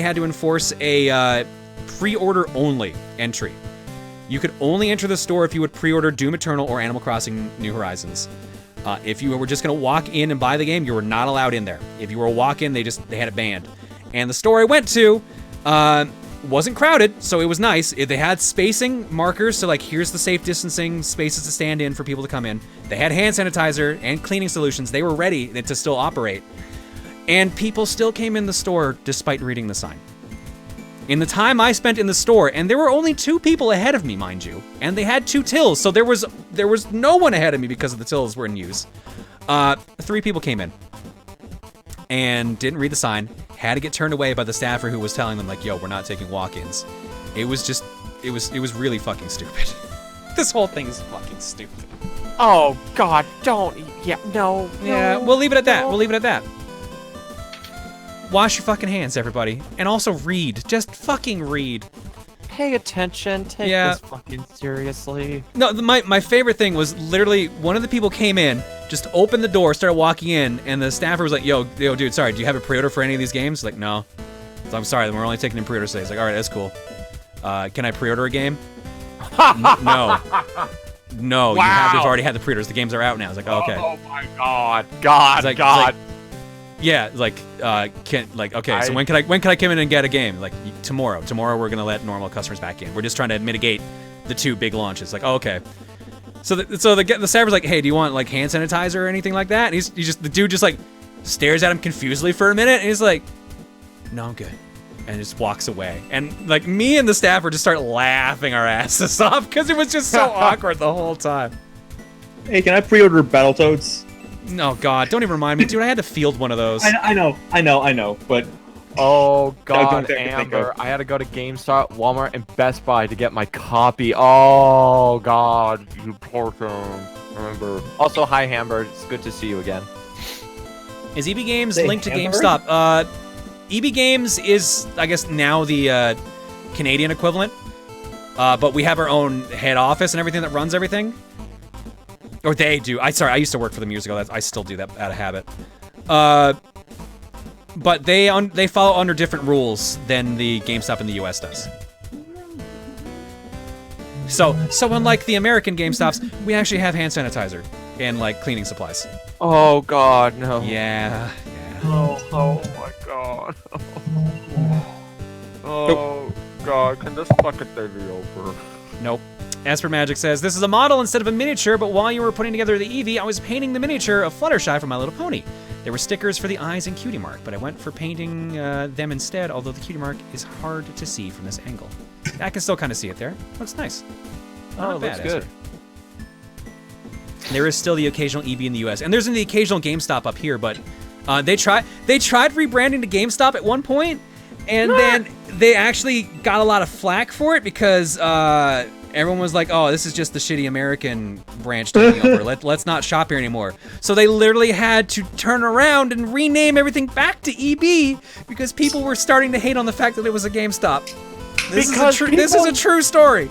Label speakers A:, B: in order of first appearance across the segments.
A: had to enforce a pre-order only entry. You could only enter the store if you would pre-order Doom Eternal or Animal Crossing New Horizons. If you were just going to walk in and buy the game, you were not allowed in there. If you were a walk-in, they had it banned. And the store I went to wasn't crowded, so it was nice. They had spacing markers, so like here's the safe distancing spaces to stand in for people to come in. They had hand sanitizer and cleaning solutions. They were ready to still operate. And people still came in the store despite reading the sign. In the time I spent in the store, and there were only 2 people ahead of me, mind you, and they had 2 tills, so there was no one ahead of me because the tills were in use. 3 people came in and didn't read the sign, had to get turned away by the staffer who was telling them like, yo, we're not taking walk-ins. It was really fucking stupid. This whole thing is fucking stupid.
B: Oh God, don't. Yeah, no.
A: Yeah,
B: no,
A: we'll leave it at that.
B: no.
A: We'll leave it at that. Wash your fucking hands, everybody. And also read. Just fucking read.
B: Pay attention. Take this fucking seriously.
A: No, my favorite thing was literally one of the people came in, just opened the door, started walking in, and the staffer was like, yo, dude, sorry, do you have a pre-order for any of these games? Like, no. So I'm sorry, we're only taking in pre-orders today. It's like, all right, that's cool. Can I pre-order a game? No. No,
B: Wow.
A: you've already had the pre-orders. The games are out now. It's like, oh, okay.
B: Oh my God. God.
A: It's like,
B: God.
A: Yeah, like, okay, so when can I come in and get a game? Like, tomorrow. Tomorrow we're gonna let normal customers back in. We're just trying to mitigate the 2 big launches. Like, oh, okay. So the staffer's like, hey, do you want like hand sanitizer or anything like that? And the dude just like stares at him confusedly for a minute, and he's like, no, I'm good. And just walks away. And like me and the staffer just start laughing our asses off because it was just so awkward the whole time.
C: Hey, can I pre-order Battletoads?
A: No, God, don't even remind me. Dude, I had to field one of those.
C: I know, but...
B: Oh God,
C: don't think
B: Amber!
C: of-
B: I had to go to GameStop, Walmart, and Best Buy to get my copy. Oh God, you poor thing. Remember. Also, hi Amber. It's good to see you again.
A: Is EB Games
C: Say
A: linked to
C: Hamburg?
A: GameStop? EB Games is, I guess, now the Canadian equivalent. But we have our own head office and everything that runs everything. Or they do. I used to work for them years ago. I still do that out of habit. But they follow under different rules than the GameStop in the US does. So unlike the American GameStops, we actually have hand sanitizer and like cleaning supplies.
B: Oh God, no.
A: Yeah.
B: Oh my God. Oh God, can this fucking day be over?
A: Nope. Esper Magic says, this is a model instead of a miniature, but while you were putting together the Eevee, I was painting the miniature of Fluttershy from My Little Pony. There were stickers for the eyes and cutie mark, but I went for painting them instead, although the cutie mark is hard to see from this angle. I can still kind of see it there. Looks nice.
B: Oh,
A: Not
B: looks
A: bad,
B: good.
A: Esper. There is still the occasional Eevee in the US, and there's the occasional GameStop up here, but they tried rebranding to GameStop at one point, and then they actually got a lot of flack for it because everyone was like, oh, this is just the shitty American branch taking over. Let's not shop here anymore. So they literally had to turn around and rename everything back to EB because people were starting to hate on the fact that it was a GameStop. This is a true story.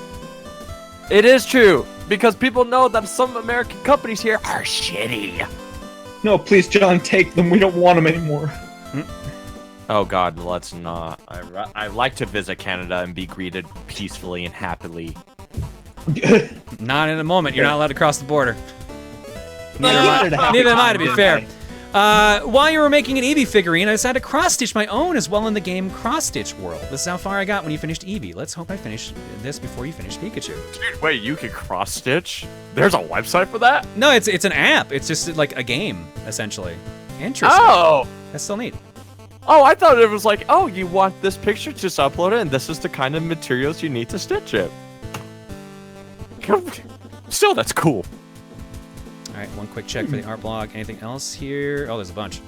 B: It is true, because people know that some American companies here are shitty.
C: No, please, John, take them. We don't want them anymore.
B: Oh God, let's not. I like to visit Canada and be greeted peacefully and happily.
A: Not in a moment. You're not allowed to cross the border.
C: Neither
A: Neither am I, to be fair. While you were making an Eevee figurine, I decided to cross-stitch my own as well in the game Cross-Stitch World. This is how far I got when you finished Eevee. Let's hope I finish this before you finish Pikachu.
B: Dude, wait, you can cross-stitch? There's a website for that?
A: No, it's an app. It's just like a game, essentially. Interesting.
B: Oh!
A: That's still neat.
B: Oh, I thought it was like, oh, you want this picture, just upload it, and this is the kind of materials you need to stitch it. Still, that's cool.
A: All right, one quick check for the art blog. Anything else here? Oh, there's a bunch.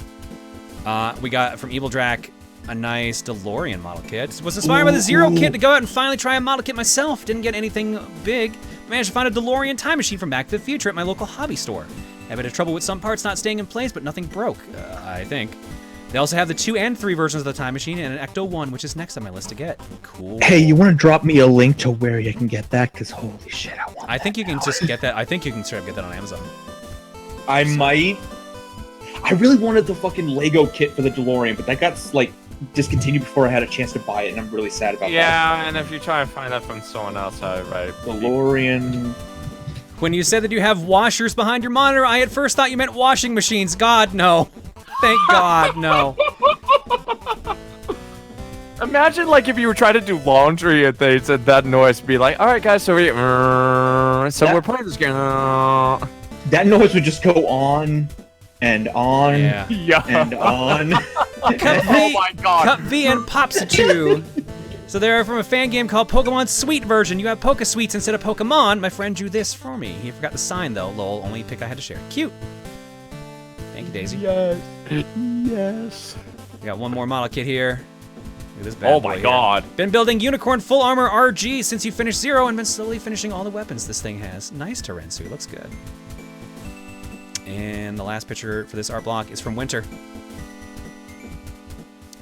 A: We got from Evil Drac a nice DeLorean model kit. Was inspired by the Zero kit to go out and finally try a model kit myself. Didn't get anything big. Managed to find a DeLorean time machine from Back to the Future at my local hobby store. Had a bit of trouble with some parts not staying in place, but nothing broke, I think. They also have the 2 and 3 versions of the time machine and an Ecto 1, which is next on my list to get. Cool.
C: Hey, you want to drop me a link to where you can get that? Because holy shit, I want
A: I think you can just get that. I think you can sort of get that on Amazon.
C: I might. I really wanted the fucking Lego kit for the DeLorean, but that got, like, discontinued before I had a chance to buy it, and I'm really sad about that.
B: Yeah, and if you try to find that from someone else, right?
C: DeLorean.
A: When you said that you have washers behind your monitor, I at first thought you meant washing machines. God, no. Thank God, no.
B: Imagine, like, if you were trying to do laundry and they said that noise, be like, all right, guys, so we're playing this game.
C: That noise would just go on and on and on.
A: Cut
B: Oh my God.
A: Cut V and Popsichu. So they're from a fan game called Pokemon Sweet version. You have Poke Sweets instead of Pokemon. My friend drew this for me. He forgot the sign though. Lol, only pick I had to share. Cute. Thank you, Daisy.
B: Yes.
A: We got one more model kit here. Look at this bad
B: Oh
A: boy
B: my
A: here.
B: God.
A: Been building Unicorn Full Armor RG since you finished 0 and been slowly finishing all the weapons this thing has. Nice Terensu, looks good. And the last picture for this art block is from Winter.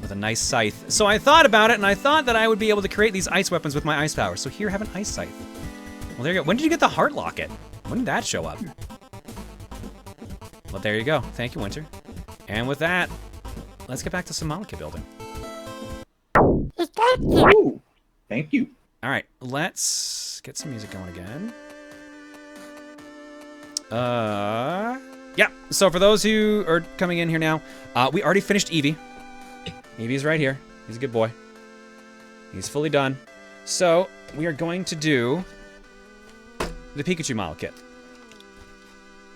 A: With a nice scythe. So I thought about it, and I thought that I would be able to create these ice weapons with my ice power. So here, have an ice scythe. Well, there you go. When did you get the heart locket? When did that show up? Well, there you go. Thank you, Winter. And with that, let's get back to some model kit building.
C: Ooh, thank you.
A: All right, let's get some music going again. Yeah, so for those who are coming in here now, we already finished Eevee. Eevee's right here. He's a good boy. He's fully done. So we are going to do the Pikachu model kit.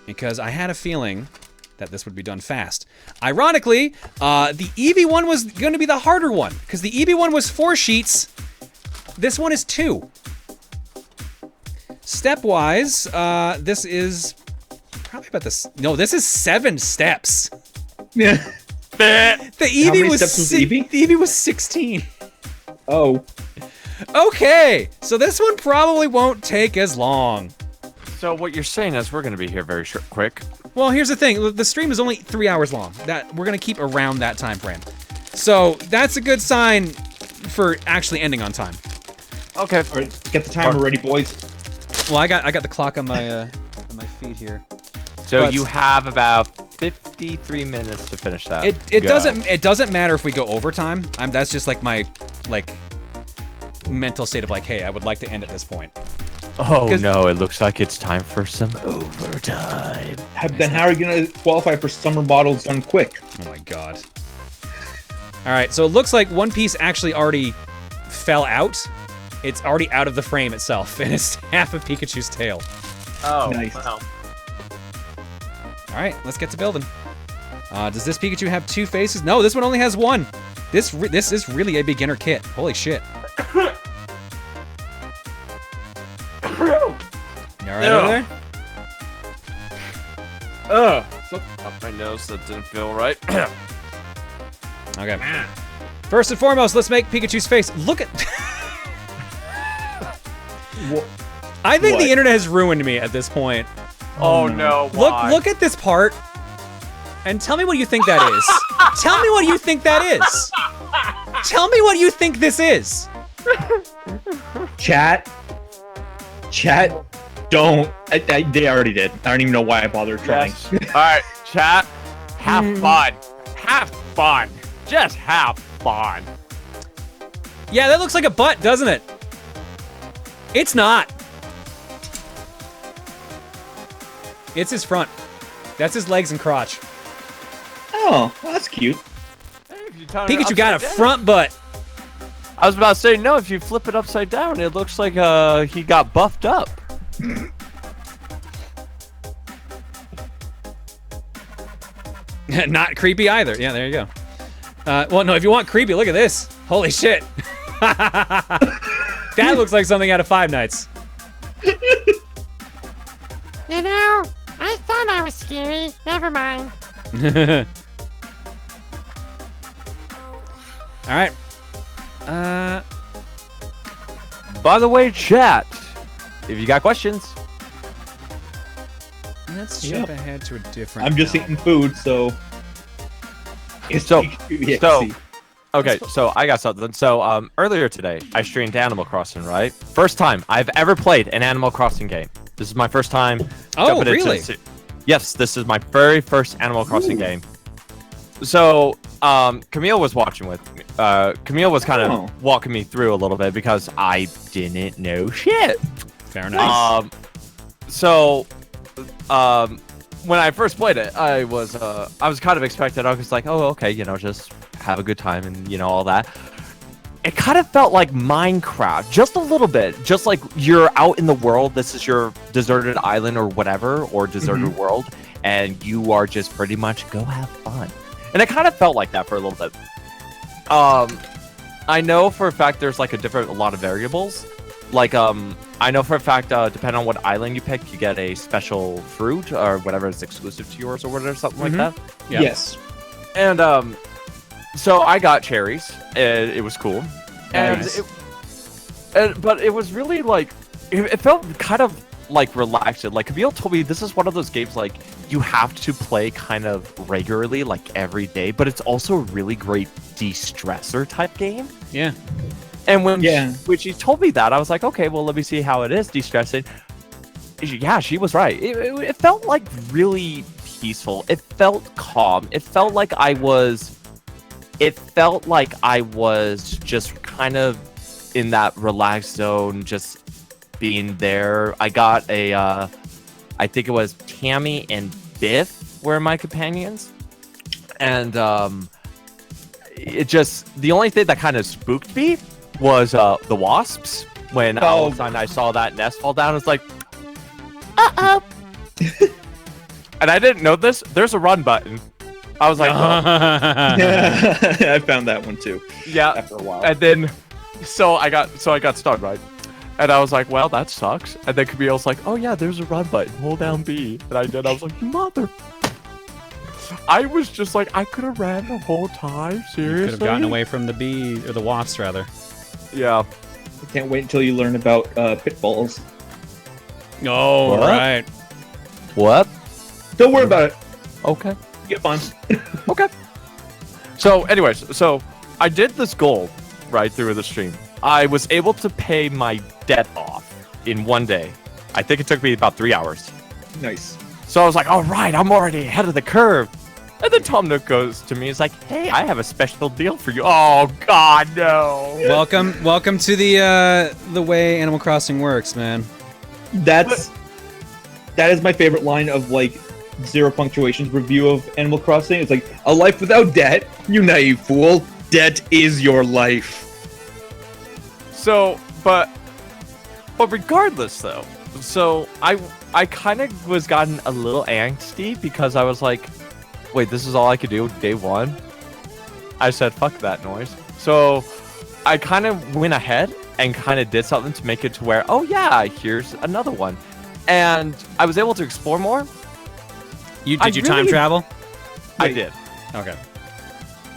A: Because I had a feeling that this would be done fast. Ironically, the Eevee one was going to be the harder one. Because the Eevee one was 4 sheets. This one is 2. Step-wise, this is probably about this. No, this is 7 steps.
C: Yeah.
A: The Eevee
C: many
A: was
C: steps was Eevee?
A: The Eevee was 16.
C: Oh.
A: Okay, so this one probably won't take as long.
B: So what you're saying is we're going to be here very quick.
A: Well, here's the thing. The stream is only 3 hours long. That we're going to keep around that time frame. So that's a good sign for actually ending on time.
B: Okay.
C: All right, get the timer ready, boys.
A: Well, I got the clock on my feet here.
B: So
A: But-
B: you have about 53 minutes to finish that.
A: It doesn't matter if we go overtime. That's just like my mental state of like, hey, I would like to end at this point.
B: Oh
A: 'Cause-
B: no, it looks like it's time for some overtime.
C: Then how are you gonna qualify for summer bottles done quick?
A: Oh my god. All right, so it looks like one piece actually already fell out. It's already out of the frame itself, and it's half of Pikachu's tail.
B: Oh,
C: Nice.
B: wow.
A: All right, let's get to building. Does this Pikachu have 2 faces? No, this one only has 1. This is really a beginner kit. Holy shit. You all right over there?
B: Up my nose, that didn't feel right.
A: Okay. First and foremost, let's make Pikachu's face. Look at... I think the
C: What?
A: internet has ruined me at this point.
B: Oh no, why?
A: Look at this part, and tell me what you think that is. Tell me what you think that is. Tell me what you think this is.
C: Chat, don't. They already did. I don't even know why I bothered trying.
B: Yes. Alright, chat. Have fun. Have fun. Just have fun.
A: Yeah, that looks like a butt, doesn't it? It's not. It's his front. That's his legs and crotch.
C: Oh, well, that's cute.
A: Pikachu got a front butt.
B: I was about to say, no, if you flip it upside down, it looks like he got buffed up.
A: Not creepy either. Yeah, there you go. Well, no, if you want creepy, look at this. Holy shit. That looks like something out of Five Nights.
D: You know, I thought I was scary. Never mind.
A: All right.
B: By the way, chat, if you got questions.
A: Let's jump
C: Yep.
A: ahead to a different.
C: I'm just
A: album.
C: eating food, so. It's
B: So-
C: Pikachu
B: so-
C: EXE.
B: Okay, so I got something. So earlier today, I streamed Animal Crossing, right? First time I've ever played an Animal Crossing game. This is my first time.
A: Oh,
B: jumping into
A: really?
B: the yes, this is my very first Animal Crossing game. So Camille was watching with me. Camille was kind of walking me through a little bit because I didn't know shit.
A: Fair enough.
B: When I first played it, I was kind of expected. I was like, oh, okay, you know, just have a good time and you know all that. It kind of felt like Minecraft, just a little bit. Just like you're out in the world. This is your deserted island or whatever, or deserted world, and you are just pretty much go have fun. And it kind of felt like that for a little bit. I know for a fact there's like a lot of variables. Like, I know for a fact, depending on what island you pick, you get a special fruit or whatever is exclusive to yours or whatever, something like that.
A: Yeah.
C: Yes.
B: And, so I got cherries, and it was cool.
C: Nice.
B: But it was really like, it felt kind of like relaxed. Like Camille told me this is one of those games like you have to play kind of regularly, like every day, but it's also a really great de-stressor type game.
A: Yeah.
B: And when she told me that, I was like, okay, well, let me see how it is de-stressing. Yeah, she was right. It felt like really peaceful. It felt calm. It felt like I was just kind of in that relaxed zone, just being there. I got I think it was Tammy and Biff were my companions. And the only thing that kind of spooked me was the wasps. When all of a sudden I saw that nest fall down, it's like, uh-oh. And I didn't know this. There's a run button. I was like,
C: I found that one too.
B: Yeah.
C: After a while.
B: And then, so I got stunned, right? And I was like, well, that sucks. And then Camille's like, oh yeah, there's a run button. Hold down B. And I did. I was like, mother. I was just like, I could have ran the whole time. Seriously.
A: You could have gotten away from the bee or the wasps, rather.
B: Yeah.
C: I can't wait until you learn about pitfalls.
A: Oh,
B: What?
A: right.
B: What?
C: Don't worry about it.
B: Okay.
C: Get fun.
B: Okay. So, anyways, so I did this goal right through the stream. I was able to pay my debt off in one day. I think it took me about 3 hours.
C: Nice.
B: So I was like, all right, I'm already ahead of the curve. And then Tom Nook goes to me, he's like, hey, I have a special deal for you. Oh, God, no.
A: Welcome to the way Animal Crossing works, man.
C: That is my favorite line of like Zero Punctuation's review of Animal Crossing. It's like, a life without debt, you naive fool. Debt is your life.
B: So, but regardless though, so I kind of was gotten a little angsty because I was like, wait, this is all I could do day one? I said, fuck that noise. So I kind of went ahead and kind of did something to make it to where, oh yeah, here's another one. And I was able to explore more.
A: Did you time travel?
B: I did.
A: Okay.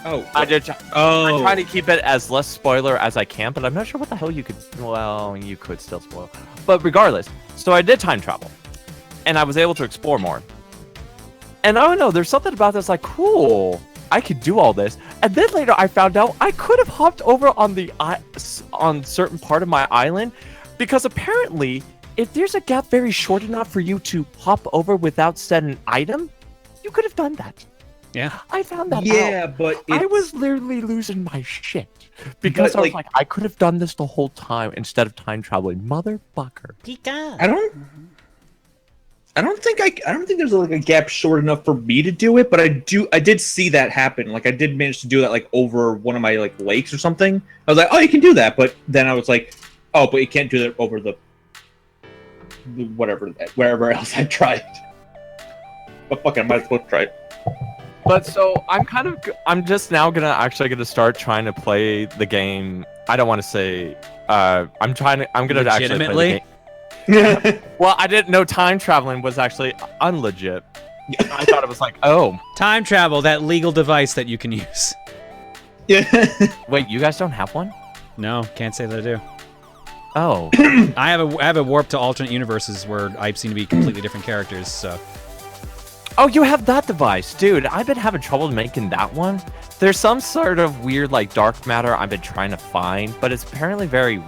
B: Oh. I did. I'm trying to keep it as less spoiler as I can, but I'm not sure what the hell you could... Well, you could still spoil. But regardless, so I did time travel. And I was able to explore more. And I don't know, there's something about this like, cool, I could do all this. And then later I found out I could have hopped over on certain part of my island, because apparently if there's a gap very short enough for you to hop over without setting an item, you could have done that.
A: Yeah.
B: I found that out.
C: Yeah, but
B: I was literally losing my shit. Because I was like, I could have done this the whole time instead of time traveling. Motherfucker.
C: I don't think there's like a gap short enough for me to do it, but I did see that happen. Like I did manage to do that like over one of my like lakes or something. I was like, oh, you can do that, but then I was like, oh, but you can't do that over the wherever else I tried. But fucking, I might as well try it.
B: But so I'm just now gonna start trying to play the game. I don't want to say I'm gonna actually play the game. Well, I didn't know time traveling was actually unlegit. I thought it was like, oh,
A: time travel, that legal device that you can use.
C: Yeah.
B: Wait, you guys don't have one?
A: No, can't say that I do.
B: Oh.
A: I have a warp to alternate universes where I seem to be completely different characters, so.
B: Oh, you have that device. Dude, I've been having trouble making that one. There's some sort of weird, like, dark matter I've been trying to find, but it's apparently very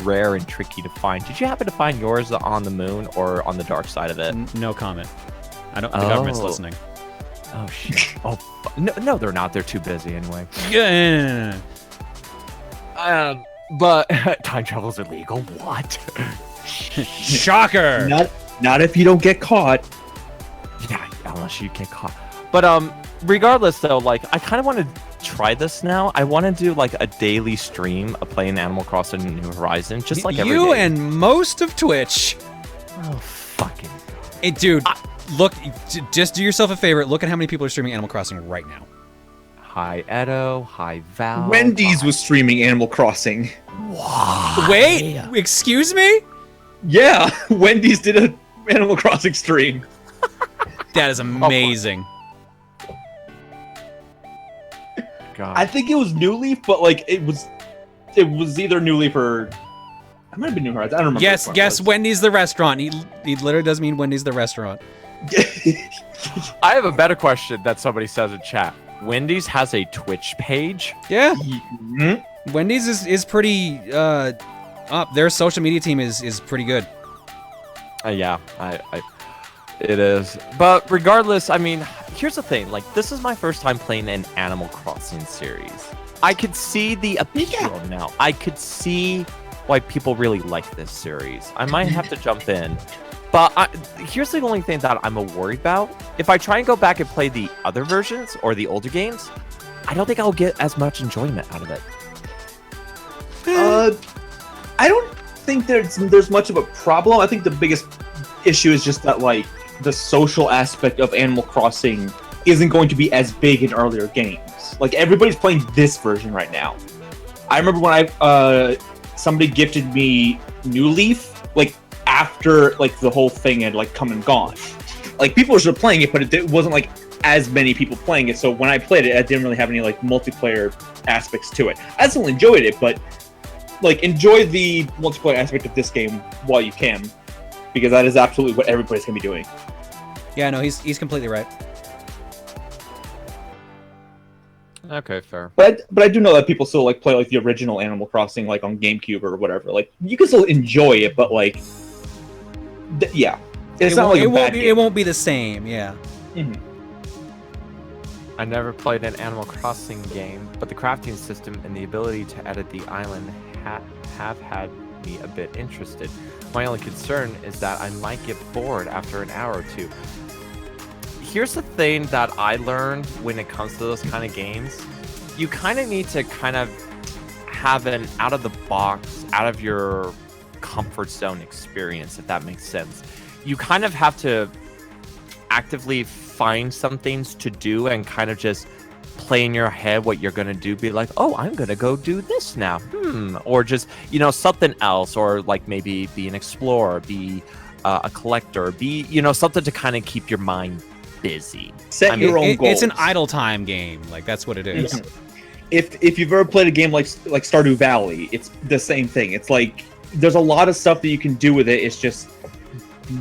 B: rare and tricky to find. Did you happen to find yours on the moon or on the dark side of it?
A: No comment. The government's listening.
B: Oh, shit. Oh, no, they're not. They're too busy anyway.
A: Yeah.
B: But time travel's illegal. What?
A: Shocker.
C: Not if you don't get caught.
B: Yeah, unless you get caught. But regardless though, like I kind of want to try this now. I want to do like a daily stream of playing Animal Crossing New Horizons, just like every
A: you
B: day.
A: and most of Twitch.
B: Oh fucking.
A: Hey, dude, look, just do yourself a favor. Look at how many people are streaming Animal Crossing right now.
B: Hi Edo, hi Val.
C: Wendy's was streaming Animal Crossing.
B: Wow.
A: Wait, excuse me?
C: Yeah, Wendy's did a Animal Crossing stream.
A: That is amazing.
B: God.
C: I think it was New Leaf, but like it was either New Leaf or it might have been New Horizons. I don't remember.
A: Yes, Wendy's the restaurant. He literally does mean Wendy's the restaurant.
B: I have a better question that somebody says in chat. Wendy's has a Twitch page.
A: Yeah.
C: Mm-hmm.
A: Wendy's is pretty up. Their social media team is pretty good.
B: Yeah, it is. But regardless, I mean, here's the thing. Like, this is my first time playing an Animal Crossing series. I could see the appeal now. I could see why people really like this series. I might have to jump in. But here's the only thing that I'm worried about. If I try and go back and play the other versions or the older games, I don't think I'll get as much enjoyment out of it.
C: I don't think there's much of a problem. I think the biggest issue is just that like the social aspect of Animal Crossing isn't going to be as big in earlier games. Like everybody's playing this version right now. I remember when somebody gifted me New Leaf like after like the whole thing had like come and gone. Like people were still playing it, but it wasn't like as many people playing it. So when I played it, I didn't really have any like multiplayer aspects to it. I still enjoyed it, but like enjoy the multiplayer aspect of this game while you can, because that is absolutely what everybody's gonna be doing.
A: Yeah, no, he's completely right.
B: Okay, fair.
C: But I do know that people still like play like the original Animal Crossing like on GameCube or whatever. Like you can still enjoy it, but like yeah, it's not like a bad game.
A: It won't be the same. Yeah.
C: Mm-hmm.
B: I never played an Animal Crossing game, but the crafting system and the ability to edit the island have had me a bit interested. My only concern is that I might get bored after an hour or two. Here's the thing that I learned when it comes to those kind of games. You kind of need to kind of have an out of the box, out of your comfort zone experience, if that makes sense. You kind of have to actively find some things to do and kind of just play in your head what you're gonna do. Be like, oh, I'm gonna go do this now, or just something else, or like maybe be an explorer, be a collector, be something to kind of keep your mind busy.
C: Set your own goals.
A: It's an idle time game. Like that's what it is.
C: Yeah. If you've ever played a game like Stardew Valley, it's the same thing. It's like there's a lot of stuff that you can do with it. It's just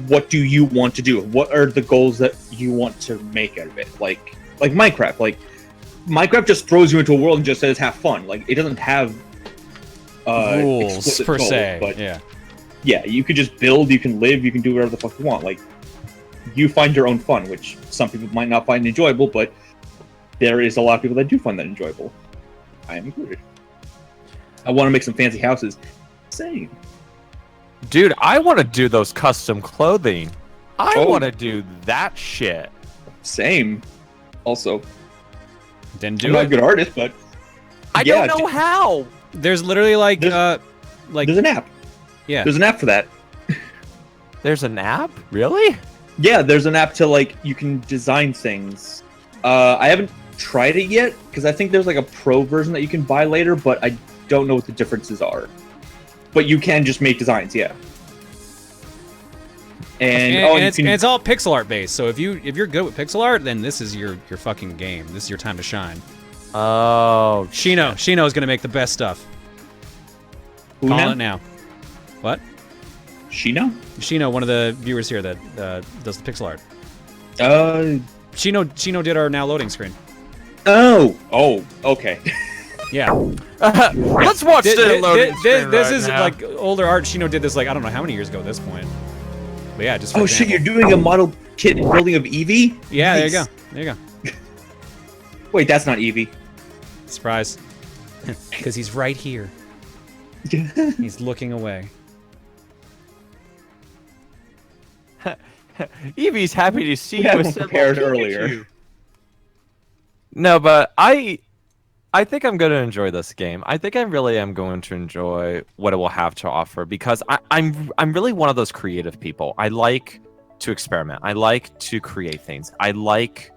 C: what do you want to do? What are the goals that you want to make out of it? Like Minecraft. Like Minecraft just throws you into a world and just says have fun. Like it doesn't have
A: rules per
C: goals,
A: se.
C: but
A: yeah,
C: you could just build, you can live, you can do whatever the fuck you want. Like you find your own fun, which some people might not find enjoyable, but there is a lot of people that do find that enjoyable. I am included. I want to make some fancy houses. Same.
B: Dude, I want to do those custom clothing. I want to do that shit.
C: Same. Also,
A: then
C: I'm not a good artist, but
B: I don't know how.
A: There's literally like
C: there's an app.
A: Yeah,
C: there's an app for that.
B: There's an app? Really?
C: Yeah, there's an app to like you can design things. I haven't tried it yet because I think there's like a pro version that you can buy later, but I don't know what the differences are. But you can just make designs, yeah. And
A: it's all pixel art based. So if you're good with pixel art, then this is your fucking game. This is your time to shine.
B: Oh,
A: Shino is gonna make the best stuff. Call it now. What? Shino, one of the viewers here that does the pixel art. Shino did our now loading screen.
C: Oh, okay.
A: Yeah.
B: Let's watch the loading screen.
A: This is now. Like older art. Shino did this like I don't know how many years ago at this point. But yeah, just.
C: Shit! You're doing a model kit building of Eevee?
A: Yeah,
C: Nice.
A: There you go.
C: Wait, that's not Eevee.
A: Surprise. Because he's right here. He's looking away.
B: Eevee's happy to see
C: We
B: you.
C: had one
B: assemble
C: prepared
B: Pikachu.
C: earlier.
B: No, but I think I'm going to enjoy this game. I think I really am going to enjoy what it will have to offer because I'm really one of those creative people. I like to experiment. I like to create things. I like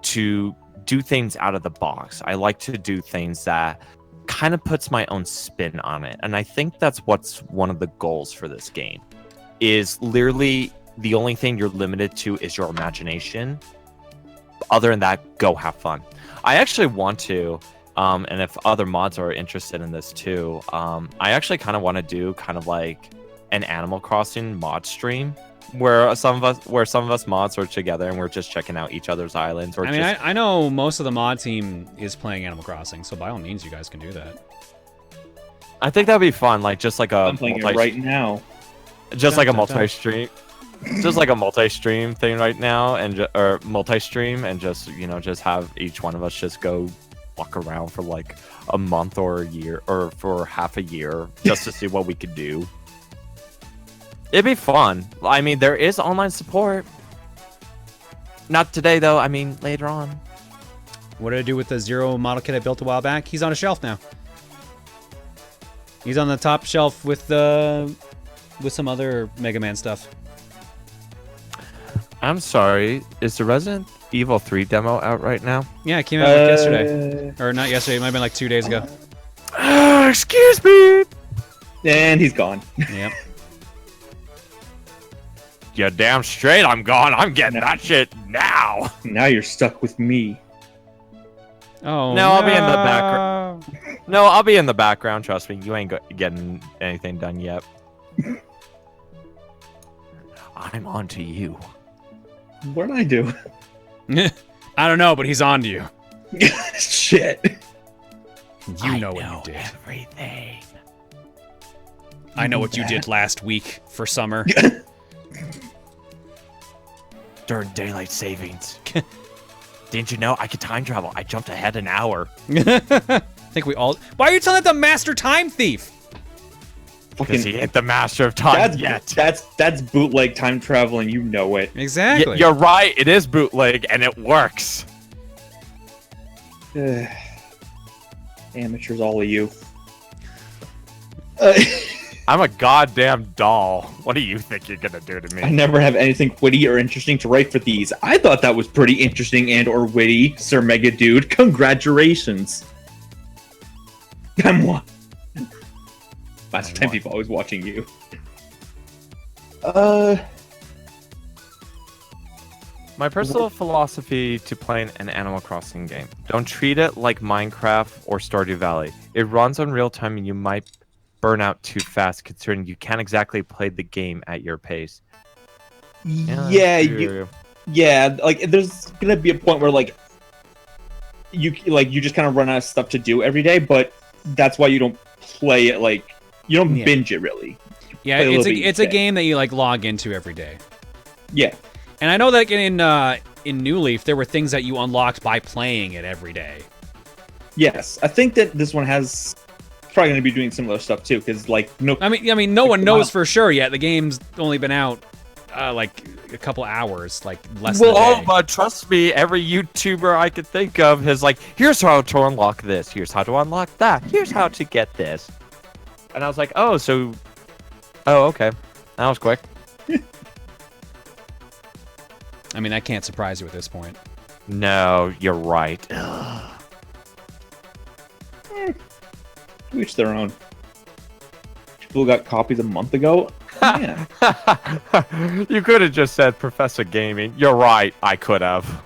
B: to do things out of the box. I like to do things that kind of puts my own spin on it. And I think that's what's one of the goals for this game is literally the only thing you're limited to is your imagination. Other than that, go have fun. I actually want to, and if other mods are interested in this too, I actually kind of want to do kind of like an Animal Crossing mod stream where some of us mods are together and we're just checking out each other's islands. Or
A: I know most of the mod team is playing Animal Crossing, so by all means, you guys can do that.
B: I think that'd be fun, like just like a
C: I'm playing it right now.
B: Just like a multi-stream. Just like a multi-stream thing right now, or multi-stream, and just just have each one of us just go walk around for like a month or a year, or for half a year, just to see what we could do. It'd be fun. I mean, there is online support. Not today though. I mean, later on.
A: What did I do with the Zero model kit I built a while back? He's on a shelf now. He's on the top shelf with some other Mega Man stuff.
B: I'm sorry. Is the Resident Evil 3 demo out right now?
A: Yeah, it came out like yesterday. Or not yesterday, it might have been like 2 days ago.
B: Excuse me!
C: And he's gone.
A: Yep.
B: You're damn straight I'm gone. I'm getting that shit now.
C: Now you're stuck with me.
A: Oh,
B: No, I'll be in the background. No, I'll be in the background. Trust me. You ain't getting anything done yet. I'm on to you.
C: What did I do?
A: I don't know, but he's on to you.
C: Shit.
A: You know what you did.
B: Everything.
A: I know what you did last week for summer.
B: During daylight savings. Didn't you know I could time travel? I jumped ahead an hour.
A: I think we all... Why are you telling that the master time thief?
B: Because he ain't the master of time yet.
C: That's bootleg time travel, and you know it.
A: Exactly.
B: You're right. It is bootleg, and it works.
C: Amateurs, all of you.
B: I'm a goddamn doll. What do you think you're gonna do to me?
C: I never have anything witty or interesting to write for these. I thought that was pretty interesting and or witty, Sir Mega Dude. Congratulations. Come on. Last time people always watching you.
B: My personal philosophy to playing an Animal Crossing game. Don't treat it like Minecraft or Stardew Valley. It runs on real time and you might burn out too fast considering you can't exactly play the game at your pace.
C: Yeah, like there's gonna be a point where like you just kind of run out of stuff to do every day, but that's why you don't play it like you don't binge it really.
A: Yeah, it's a game that you like log into every day.
C: Yeah.
A: And I know that in New Leaf there were things that you unlocked by playing it every day.
C: Yes, I think that this one has probably going to be doing similar stuff too, because like no.
A: I mean, no one knows for sure yet. The game's only been out like a couple hours, like less than a day.
B: But trust me, every YouTuber I could think of is like, here's how to unlock this, here's how to unlock that, here's how to get this. And I was like, oh, okay, that was quick.
A: I mean, that can't surprise you at this point.
B: No, you're right.
C: Each their own. People got copies a month ago. Yeah.
B: You could have just said Professor Gaming. You're right. I could have.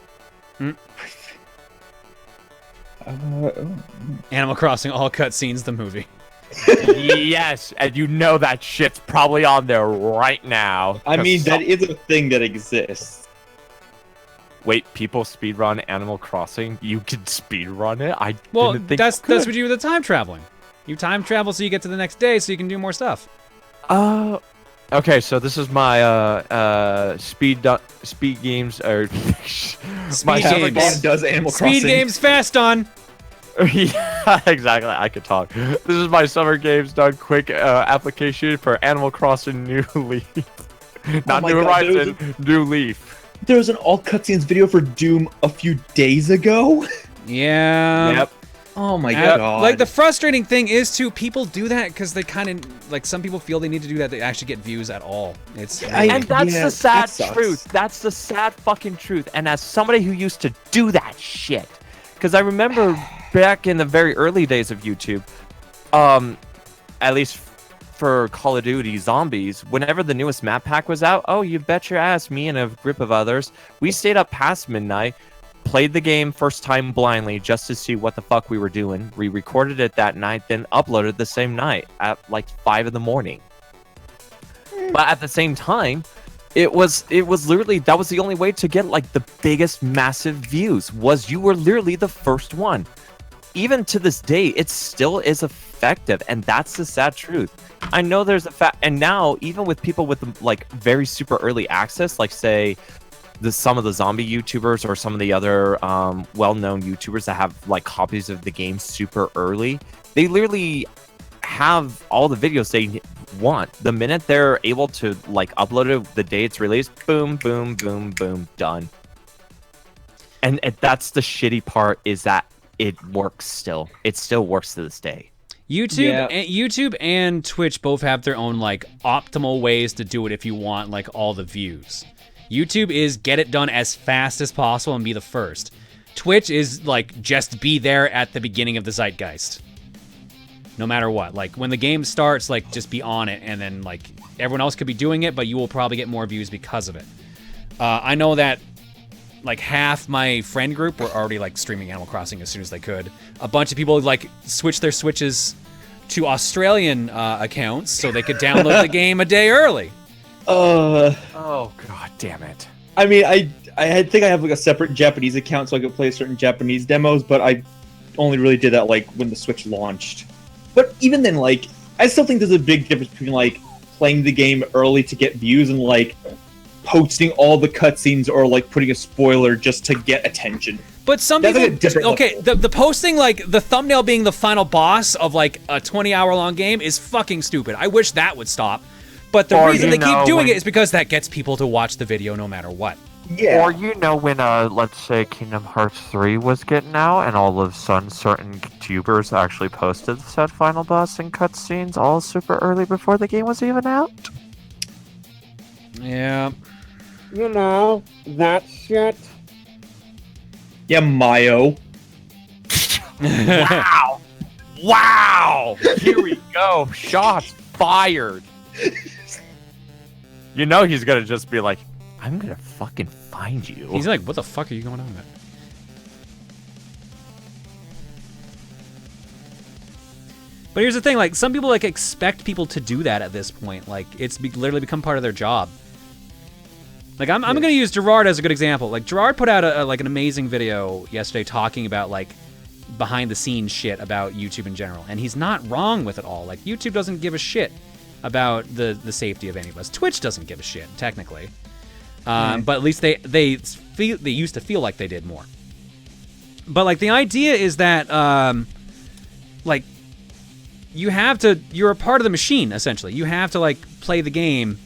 A: Animal Crossing all cutscenes, the movie.
B: Yes, and you know that shit's probably on there right now.
C: I mean, that is a thing that exists.
B: Wait, people speedrun Animal Crossing? You can speedrun it?
A: Well,
B: didn't think
A: that's
B: you could.
A: what you do with the time traveling. You time travel so you get to the next day so you can do more stuff.
B: Okay, so this is my speed games or
A: Speed games
C: does Animal Crossing.
A: Speed games fast on.
B: Yeah, exactly. I could talk. This is my summer games done quick application for Animal Crossing New Leaf. Not New Horizon, New Leaf.
C: There was an all cutscenes video for Doom a few days ago.
A: Yeah.
B: Yep.
C: Oh my god.
A: Like the frustrating thing is too, people do that because they kind of like some people feel they need to do that to actually get views at all. It's
B: and that's the sad truth. That's the sad fucking truth. And as somebody who used to do that shit, because I remember back in the very early days of YouTube, at least for Call of Duty Zombies, whenever the newest map pack was out, oh, you bet your ass, me and a group of others, we stayed up past midnight, played the game first time blindly just to see what the fuck we were doing. We recorded it that night, then uploaded the same night at like 5 in the morning. But at the same time, it was literally, that was the only way to get like the biggest massive views, was you were literally the first one. Even to this day, it still is effective, and that's the sad truth. I know there's a fact, and now even with people with like very super early access, like say some of the zombie YouTubers or some of the other well-known YouTubers that have like copies of the game super early, they literally have all the videos they want. The minute they're able to like upload it the day it's released, boom, boom, boom, boom, done. And that's the shitty part, is that it works still. It still works to this day.
A: YouTube and Twitch both have their own like optimal ways to do it if you want like all the views. YouTube is get it done as fast as possible and be the first. Twitch is like just be there at the beginning of the zeitgeist. No matter what. Like when the game starts, like just be on it, and then like everyone else could be doing it, but you will probably get more views because of it. I know that like half my friend group were already like streaming Animal Crossing as soon as they could. A bunch of people like switched their Switches to Australian accounts so they could download the game a day early.
B: Oh god damn it.
C: I mean, I think I have like a separate Japanese account so I could play certain Japanese demos, but I only really did that like when the Switch launched. But even then, like, I still think there's a big difference between like playing the game early to get views and like posting all the cutscenes or like putting a spoiler just to get attention.
A: But some
C: That's
A: people,
C: like a different
A: okay, the posting, like, the thumbnail being the final boss of, like, a 20-hour-long game is fucking stupid. I wish that would stop. But the reason they keep doing it is because that gets people to watch the video no matter what.
C: Yeah.
E: Or when let's say Kingdom Hearts 3 was getting out, and all of a sudden certain YouTubers actually posted said final boss and cutscenes all super early before the game was even out.
A: Yeah.
F: You know, that shit.
C: Yeah, Mayo.
B: Wow. Wow. Here we go. Shots fired. You know he's gonna just be like, I'm gonna fucking find you.
A: He's like, what the fuck are you going on about? But here's the thing, like, some people, like, expect people to do that at this point. Like, it's literally become part of their job. Like, I'm going to use Gerard as a good example. Like, Gerard put out like an amazing video yesterday talking about, like, behind-the-scenes shit about YouTube in general. And he's not wrong with it all. Like, YouTube doesn't give a shit about the safety of any of us. Twitch doesn't give a shit, technically. But at least they used to feel like they did more. But, like, the idea is that, like, you're a part of the machine, essentially. You have to, like, play the game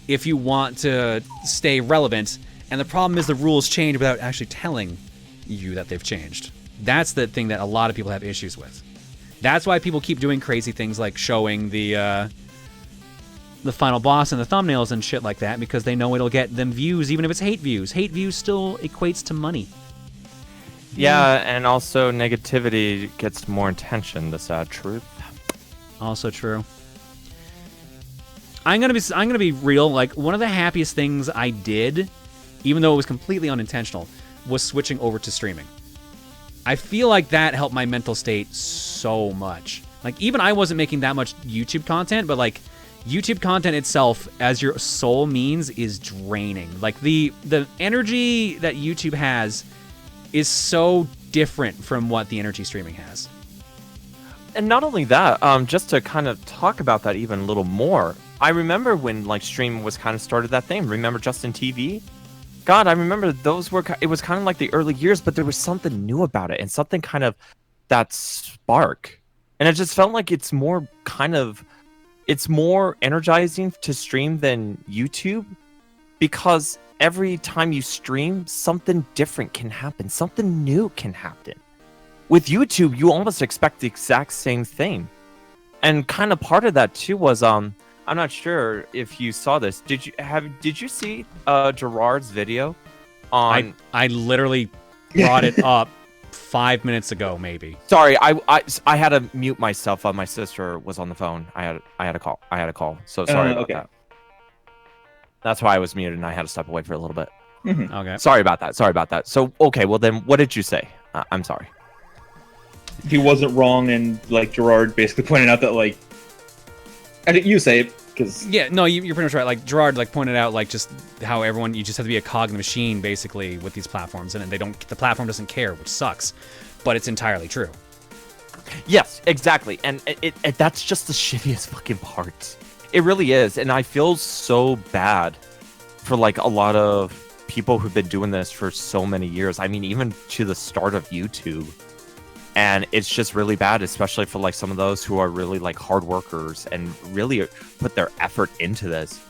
A: if you want to stay relevant. And the problem is the rules change without actually telling you that they've changed. That's the thing that a lot of people have issues with. That's why people keep doing crazy things like showing the final boss and the thumbnails and shit like that, because they know it'll get them views, even if it's hate views. Hate views still equates to money.
B: Yeah, and also negativity gets more attention, the sad truth.
A: Also true. I'm gonna be real. Like, one of the happiest things I did, even though it was completely unintentional, was switching over to streaming. I feel like that helped my mental state so much. Like, even I wasn't making that much YouTube content, but like YouTube content itself, as your sole means, is draining. Like, the energy that YouTube has is so different from what the energy streaming has.
B: And not only that, just to kind of talk about that even a little more, I remember when like streaming was kind of started that thing. Remember Justin TV? God, I remember those were. It was kind of like the early years, but there was something new about it and something kind of that spark. And it just felt like it's more energizing to stream than YouTube, because every time you stream, something different can happen. Something new can happen. With YouTube, you almost expect the exact same thing. And kind of part of that too was I'm not sure if you saw this. Did you see Gerard's video on
A: I literally brought it up 5 minutes ago, maybe.
B: Sorry, I had to mute myself. My sister was on the phone. I had a call. So sorry about that. That's why I was muted and I had to step away for a little bit.
C: Mm-hmm.
A: Okay.
B: Sorry about that. So okay, well then, what did you say? I'm sorry.
C: He wasn't wrong, and like Gerard basically pointed out that like, I didn't you say it because
A: Yeah, no, you're pretty much right. Like Gerard like pointed out like just how you just have to be a cog in the machine basically with these platforms, and the platform doesn't care, which sucks, but it's entirely true.
B: Yes, exactly, and it that's just the shittiest fucking part. It really is, and I feel so bad for like a lot of people who've been doing this for so many years. I mean, even to the start of YouTube. And it's just really bad, especially for like some of those who are really like hard workers and really put their effort into this.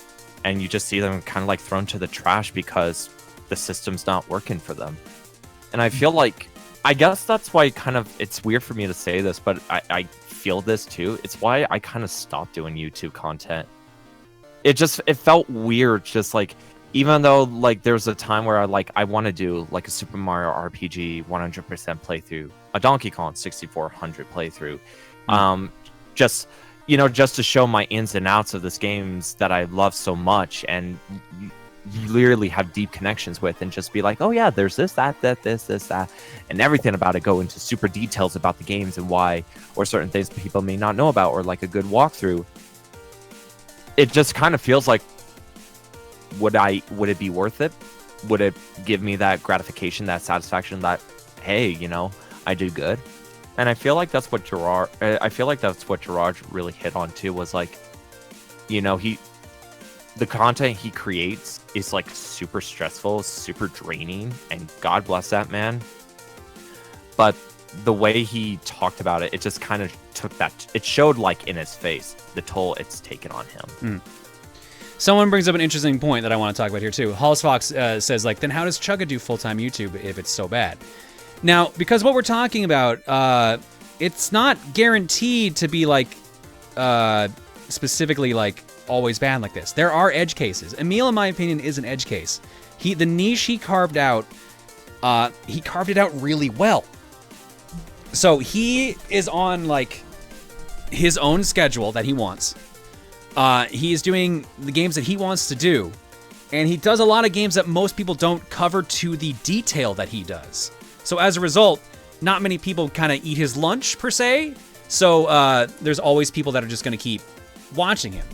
B: And you just see them kind of like thrown to the trash because the system's not working for them. And I feel like, I guess that's why it's weird for me to say this, but I feel this too. It's why I kind of stopped doing YouTube content. It felt weird, just like, even though like there's a time where I want to do like a Super Mario RPG 100% playthrough, a Donkey Kong 6400 playthrough, just to show my ins and outs of this games that I love so much and literally have deep connections with, and just be like, oh yeah, there's this, that, and everything about it, go into super details about the games and why, or certain things people may not know about, or like a good walkthrough. It just kind of feels like, would it be worth it? Would it give me that gratification, that satisfaction that, hey, I did good? And I feel like that's what Gerard really hit on too, was like, the content he creates is like super stressful, super draining, and God bless that man. But the way he talked about it, it just kind of it showed like in his face the toll it's taken on him.
A: Someone brings up an interesting point that I want to talk about here too. Hollis Fox says like, then how does Chugga do full-time YouTube if it's so bad? Now, because what we're talking about, it's not guaranteed to be like specifically like always bad like this. There are edge cases. Emil, in my opinion, is an edge case. The niche he carved out it out really well. So he is on like his own schedule that he wants. He is doing the games that he wants to do, and he does a lot of games that most people don't cover to the detail that he does. So as a result, not many people kind of eat his lunch per se. So there's always people that are just going to keep watching him.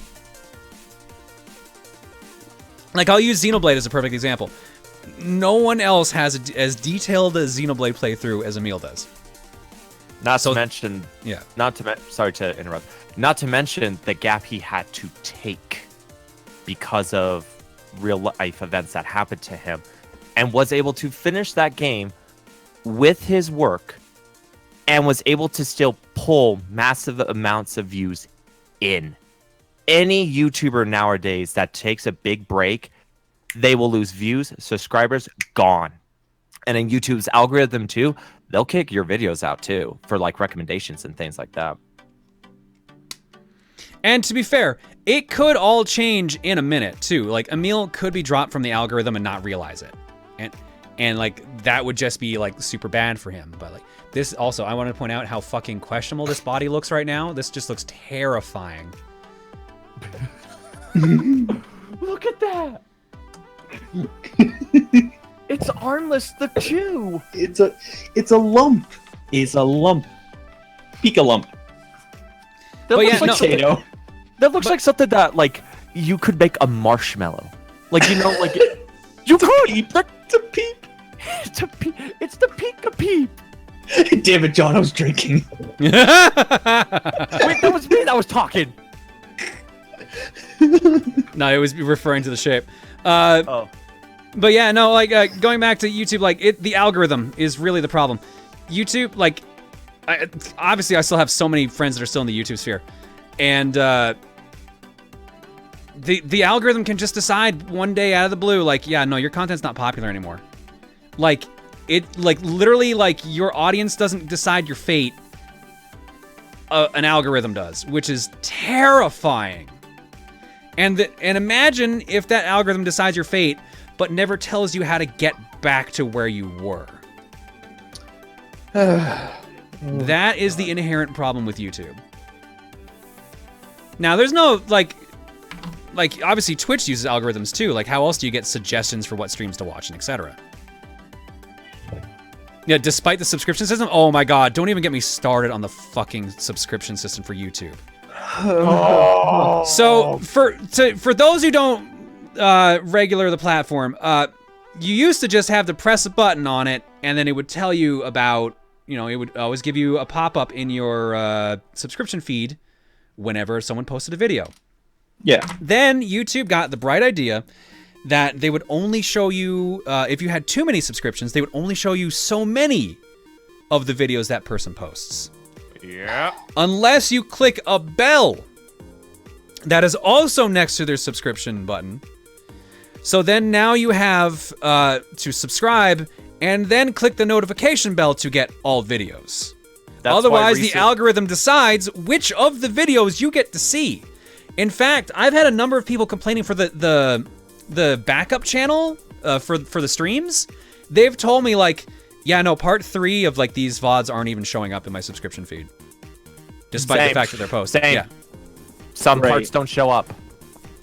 A: Like, I'll use Xenoblade as a perfect example. No one else has as detailed a Xenoblade playthrough as Emil does.
B: Sorry to interrupt. Not to mention the gap he had to take because of real life events that happened to him, and was able to finish that game with his work, and was able to still pull massive amounts of views in. Any YouTuber nowadays that takes a big break, they will lose views, subscribers, gone. And in YouTube's algorithm too, they'll kick your videos out too for like recommendations and things like that.
A: And to be fair, it could all change in a minute too. Like, Emil could be dropped from the algorithm and not realize it. And like, that would just be like super bad for him. But like, this also, I want to point out how fucking questionable this body looks right now. This just looks terrifying.
B: Look at that. It's armless, the chew.
C: it's a lump. It's a lump. Pika lump.
B: That
A: But
B: looks
A: yeah,
B: like
A: no,
B: something, that looks like something that like you could make a marshmallow. Like, like you could.
C: It's a peep.
B: It's the Pika peep.
C: Damn it, John, I was drinking.
B: Wait, that was me that was talking.
A: No, it was referring to the shape.
B: Oh.
A: But yeah, no, like going back to YouTube, like the algorithm is really the problem. YouTube, like obviously I still have so many friends that are still in the YouTube sphere, and the algorithm can just decide one day out of the blue, like, yeah, no, your content's not popular anymore. Like, literally, like, your audience doesn't decide your fate. An algorithm does, which is terrifying. And imagine if that algorithm decides your fate, but never tells you how to get back to where you were. That is the inherent problem with YouTube. Now, there's no, like, obviously Twitch uses algorithms too. Like, how else do you get suggestions for what streams to watch and etc.? Yeah, despite the subscription system, oh my god, don't even get me started on the fucking subscription system for YouTube. So, for those who don't regular the platform, you used to just have to press a button on it, and then it would tell you about, you know, it would always give you a pop-up in your subscription feed whenever someone posted a video.
C: Yeah.
A: Then YouTube got the bright idea that they would only show you, if you had too many subscriptions, they would only show you so many of the videos that person posts.
B: Yeah.
A: Unless you click a bell that is also next to their subscription button. So then now you have to subscribe and then click the notification bell to get all videos. Otherwise, the algorithm decides which of the videos you get to see. In fact, I've had a number of people complaining for the backup channel for the streams. They've told me, like, yeah, no, part 3 of, like, these VODs aren't even showing up in my subscription feed. Despite the fact that they're posted.
B: Same.
A: Yeah.
B: Some parts don't show up.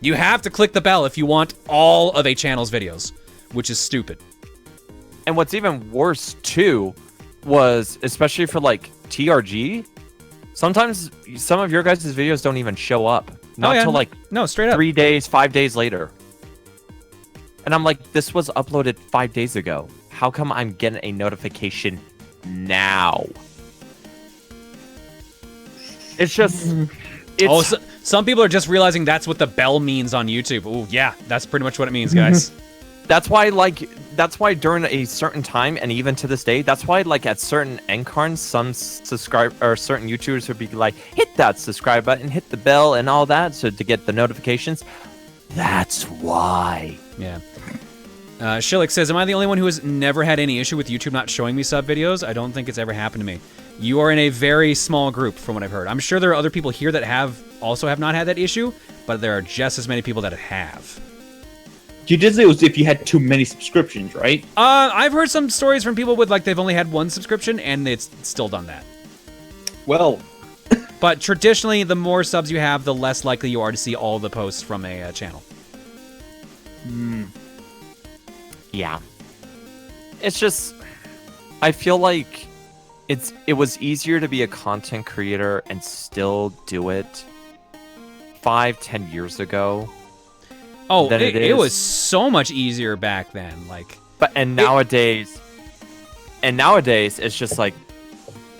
A: You have to click the bell if you want all of a channel's videos, which is stupid.
B: And what's even worse, too, was, especially for, like, TRG, sometimes some of your guys' videos don't even show up. Not until, like,
A: straight up.
B: 3 days, 5 days later. And I'm like, this was uploaded 5 days ago. How come I'm getting a notification now? It's just...
A: So some people are just realizing that's what the bell means on YouTube. Oh, yeah, that's pretty much what it means, guys.
B: That's why during a certain time, and even to this day, that's why, like, at certain endcards, some certain YouTubers would be like, hit that subscribe button, hit the bell, and all that, so to get the notifications. That's why.
A: Yeah. Shillick says, am I the only one who has never had any issue with YouTube not showing me sub videos? I don't think it's ever happened to me. You are in a very small group, from what I've heard. I'm sure there are other people here that have not had that issue, but there are just as many people that have.
C: You did say it was if you had too many subscriptions, right?
A: I've heard some stories from people with, like, they've only had one subscription, and it's still done that.
C: Well...
A: But traditionally, the more subs you have, the less likely you are to see all the posts from a channel.
B: Yeah. It's just... I feel like it was easier to be a content creator and still do it 5-10 years ago.
A: Oh, it was so much easier back then. Like,
B: and nowadays it's just like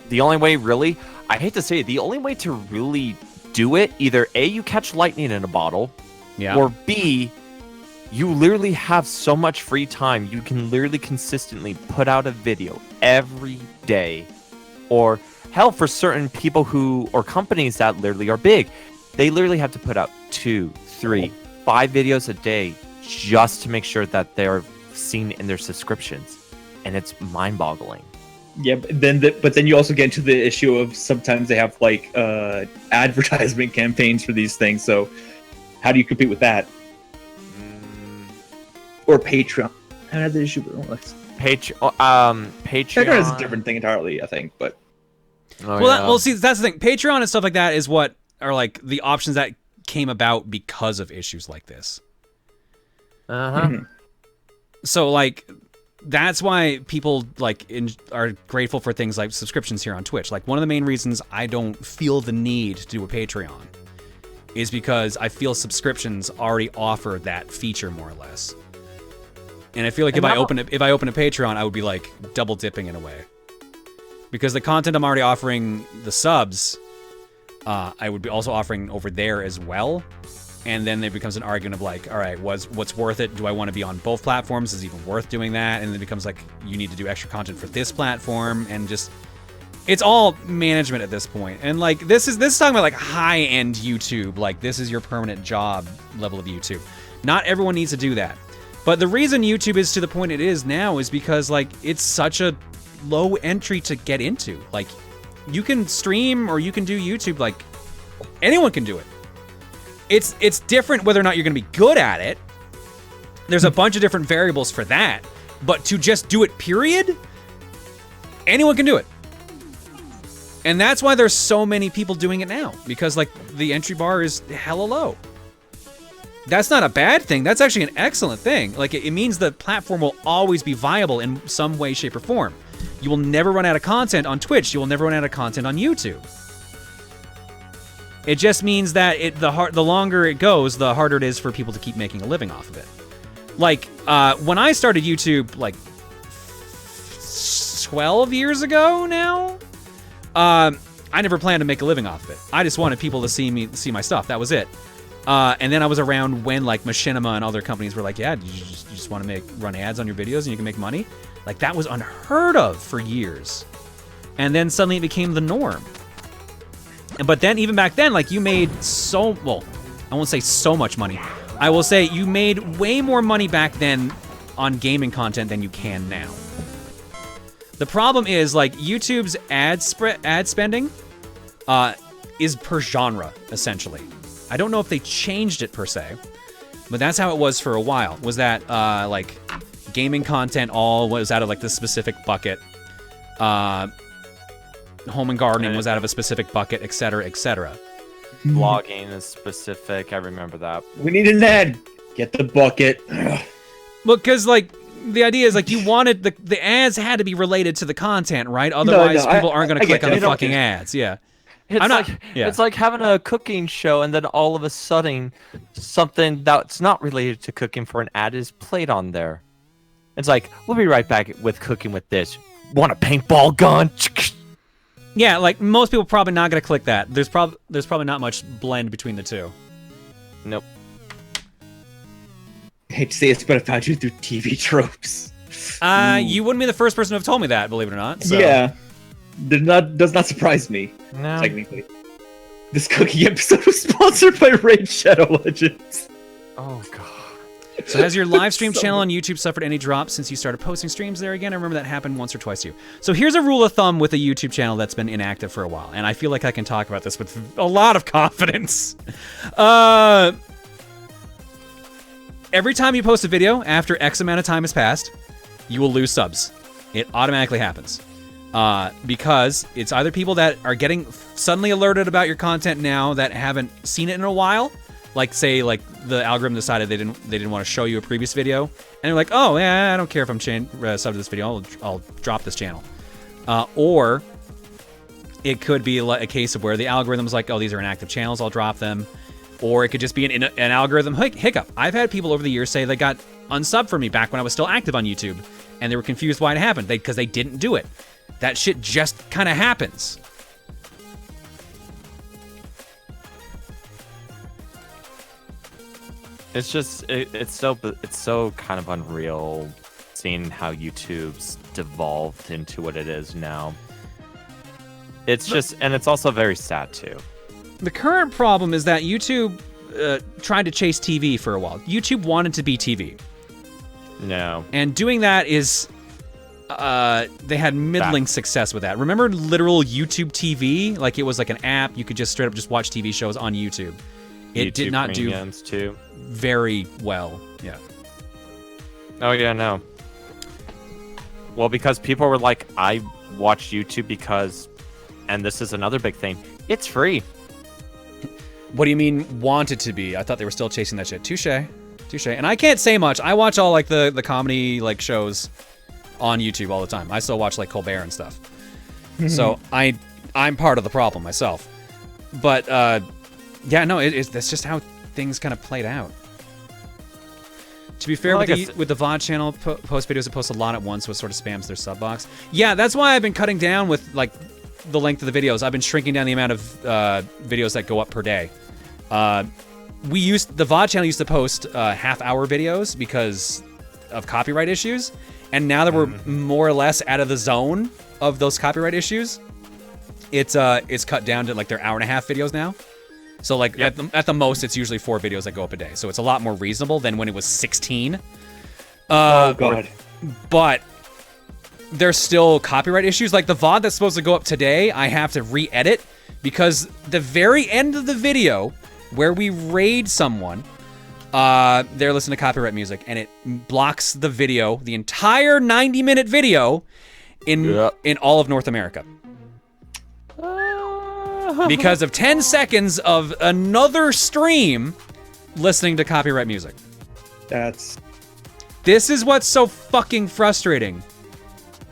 B: the only way, really. I hate to say it, the only way to really do it, either A, you catch lightning in a bottle, or B, you literally have so much free time. You can literally consistently put out a video every day, or hell, for certain people or companies that literally are big, they literally have to put out 2, 3, 5 videos a day just to make sure that they're seen in their subscriptions, and it's mind-boggling.
C: Yeah, but then you also get into the issue of sometimes they have, like, advertisement campaigns for these things. So how do you compete with that? Or Patreon? I had the issue with
B: Patreon.
C: Patreon is a different thing entirely, I think. But
A: see, that's the thing. Patreon and stuff like that is what are, like, the options that came about because of issues like this. So, like, that's why people, like, are grateful for things like subscriptions here on Twitch. Like, one of the main reasons I don't feel the need to do a Patreon is because I feel subscriptions already offer that feature more or less. And I feel like if I open a Patreon, I would be, like, double dipping in a way. Because the content I'm already offering the subs, I would be also offering over there as well. And then it becomes an argument of, like, all right, what's worth it? Do I want to be on both platforms? Is it even worth doing that? And then it becomes like, you need to do extra content for this platform. And just, It's all management at this point. And like this is talking about like high-end YouTube. Like this is your permanent job level of YouTube. Not everyone needs to do that. But the reason YouTube is to the point it is now is because like it's such a low entry to get into. Like you can stream or you can do YouTube, like anyone can do it. It's different whether or not you're going to be good at it. There's a bunch of different variables for that. But to just do it, period, anyone can do it. And that's why there's so many people doing it now, because like the entry bar is hella low. That's not a bad thing. That's actually an excellent thing. Like it means the platform will always be viable in some way, shape, or form. You will never run out of content on Twitch. You will never run out of content on YouTube. It just means that the longer it goes, the harder it is for people to keep making a living off of it. Like when I started YouTube, like 12 years ago now, I never planned to make a living off of it. I just wanted people to see my stuff. That was it. And then I was around when like Machinima and other companies were like, yeah, you just want to run ads on your videos and you can make money. Like that was unheard of for years. And then suddenly it became the norm. But then even back then, like you made well, I won't say so much money. I will say you made way more money back then on gaming content than you can now. The problem is like YouTube's ad spending is per genre, essentially. I don't know if they changed it per se, but that's how it was for a while. Was that like gaming content all was out of like this specific bucket. Home and gardening was out of a specific bucket, etc., etc.
B: Vlogging is specific. I remember that.
C: We need an ad. Get the bucket.
A: Well, because like the idea is like you wanted the ads had to be related to the content, right? Otherwise, people aren't going to click on the fucking ads. Yeah.
B: It's like having a cooking show, and then all of a sudden, something that's not related to cooking for an ad is played on there. It's like, we'll be right back with cooking with this. Want a paintball gun?
A: Yeah, like most people probably not gonna click that. There's probably not much blend between the two.
B: Nope.
C: I hate to say this, but I found you through TV tropes.
A: You wouldn't be the first person to have told me that, believe it or not. So.
C: Yeah. Does not surprise me.
B: No.
C: Technically. This cooking episode was sponsored by Raid Shadow Legends.
B: Oh god.
A: So has your live stream channel on YouTube suffered any drops since you started posting streams there again? I remember that happened once or twice to you. So here's a rule of thumb with a YouTube channel that's been inactive for a while, and I feel like I can talk about this with a lot of confidence. Every time you post a video after X amount of time has passed, you will lose subs. It automatically happens. Because it's either people that are getting suddenly alerted about your content now that haven't seen it in a while, like say like the algorithm decided they didn't want to show you a previous video, and they're like, oh yeah, I don't care if I'm sub to this video, I'll drop this channel. Or it could be a case of where the algorithm's like, oh, these are inactive channels, I'll drop them. Or it could just be an algorithm hiccup. I've had people over the years say they got unsubbed for me back when I was still active on YouTube, and they were confused why it happened because they didn't do it. That shit just kind of happens.
B: It's just it's so kind of unreal seeing how YouTube's devolved into what it is now. It's just, and it's also very sad too.
A: The current problem is that YouTube tried to chase TV for a while. YouTube wanted to be TV.
B: No.
A: And doing that is they had middling success with that. Remember literal YouTube TV? Like it was like an app. You could just straight up just watch TV shows on YouTube. It did not do
B: too
A: very well. Yeah.
B: Oh yeah, no. Well, because people were like, I watch YouTube because, and this is another big thing, it's free.
A: What do you mean want it to be? I thought they were still chasing that shit. Touche. And I can't say much. I watch all like the comedy like shows on YouTube all the time. I still watch like Colbert and stuff. So I'm part of the problem myself. But yeah, no, that's just how things kind of played out. To be fair, with the VOD channel, post videos that post a lot at once, so it sort of spams their sub box. Yeah, that's why I've been cutting down with like the length of the videos. I've been shrinking down the amount of videos that go up per day. The VOD channel used to post half-hour videos because of copyright issues, and now that we're more or less out of the zone of those copyright issues, it's cut down to like their hour-and-a-half videos now. So like at the most, it's usually 4 videos that go up a day. So it's a lot more reasonable than when it was 16.
C: Oh god.
A: But there's still copyright issues. Like the VOD that's supposed to go up today, I have to re-edit because the very end of the video where we raid someone, they're listening to copyright music and it blocks the video, the entire 90-minute video in all of North America. Because of 10 seconds of another stream listening to copyright music. This is what's so fucking frustrating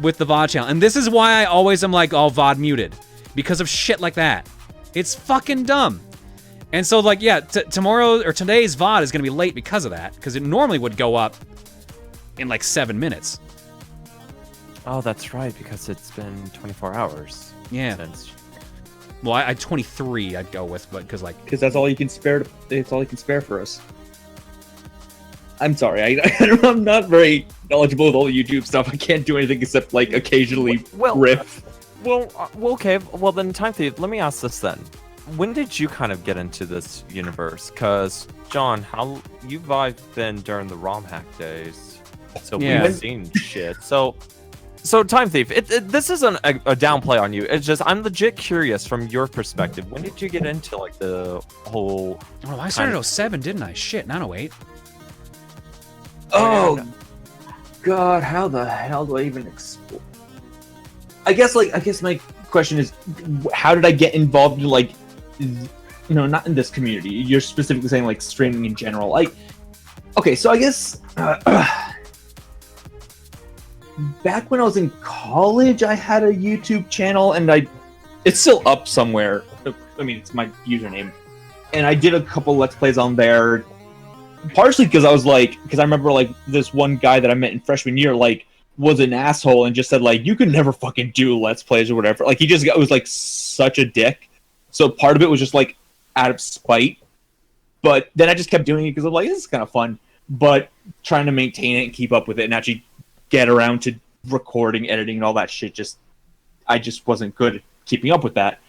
A: with the VOD channel. And this is why I always am like, oh, VOD muted. Because of shit like that. It's fucking dumb. And so like, yeah, tomorrow or today's VOD is going to be late because of that. Because it normally would go up in like 7 minutes.
B: Oh, that's right. Because it's been 24 hours.
A: Yeah.
B: Since...
A: Well, I 23 I'd go with, but because
C: that's all you can spare. It's all you can spare for us. I'm sorry, I'm not very knowledgeable with all the YouTube stuff. I can't do anything except like occasionally riff.
B: Well, okay. Well, then, Time Thief, let me ask this then. When did you kind of get into this universe? Because, John, you've been during the ROM hack days, so we've seen shit. So Time Thief, this isn't a downplay on you. It's just I'm legit curious from your perspective. When did you get into like the whole?
A: Oh, I started 07, didn't I? Shit, not 08.
C: Oh god, how the hell do I even explore? I guess my question is, how did I get involved in like, not in this community? You're specifically saying like streaming in general. Okay, so I guess back when I was in college, I had a YouTube channel, and it's still up somewhere. I mean, it's my username, and I did a couple Let's Plays on there. Partially because I remember like this one guy that I met in freshman year like was an asshole and just said like you could never fucking do Let's Plays or whatever. Like he just was like such a dick. So part of it was just like out of spite. But then I just kept doing it because I'm like, this is kind of fun. But trying to maintain it and keep up with it and actually get around to recording, editing, and all that shit, I just wasn't good at keeping up with that.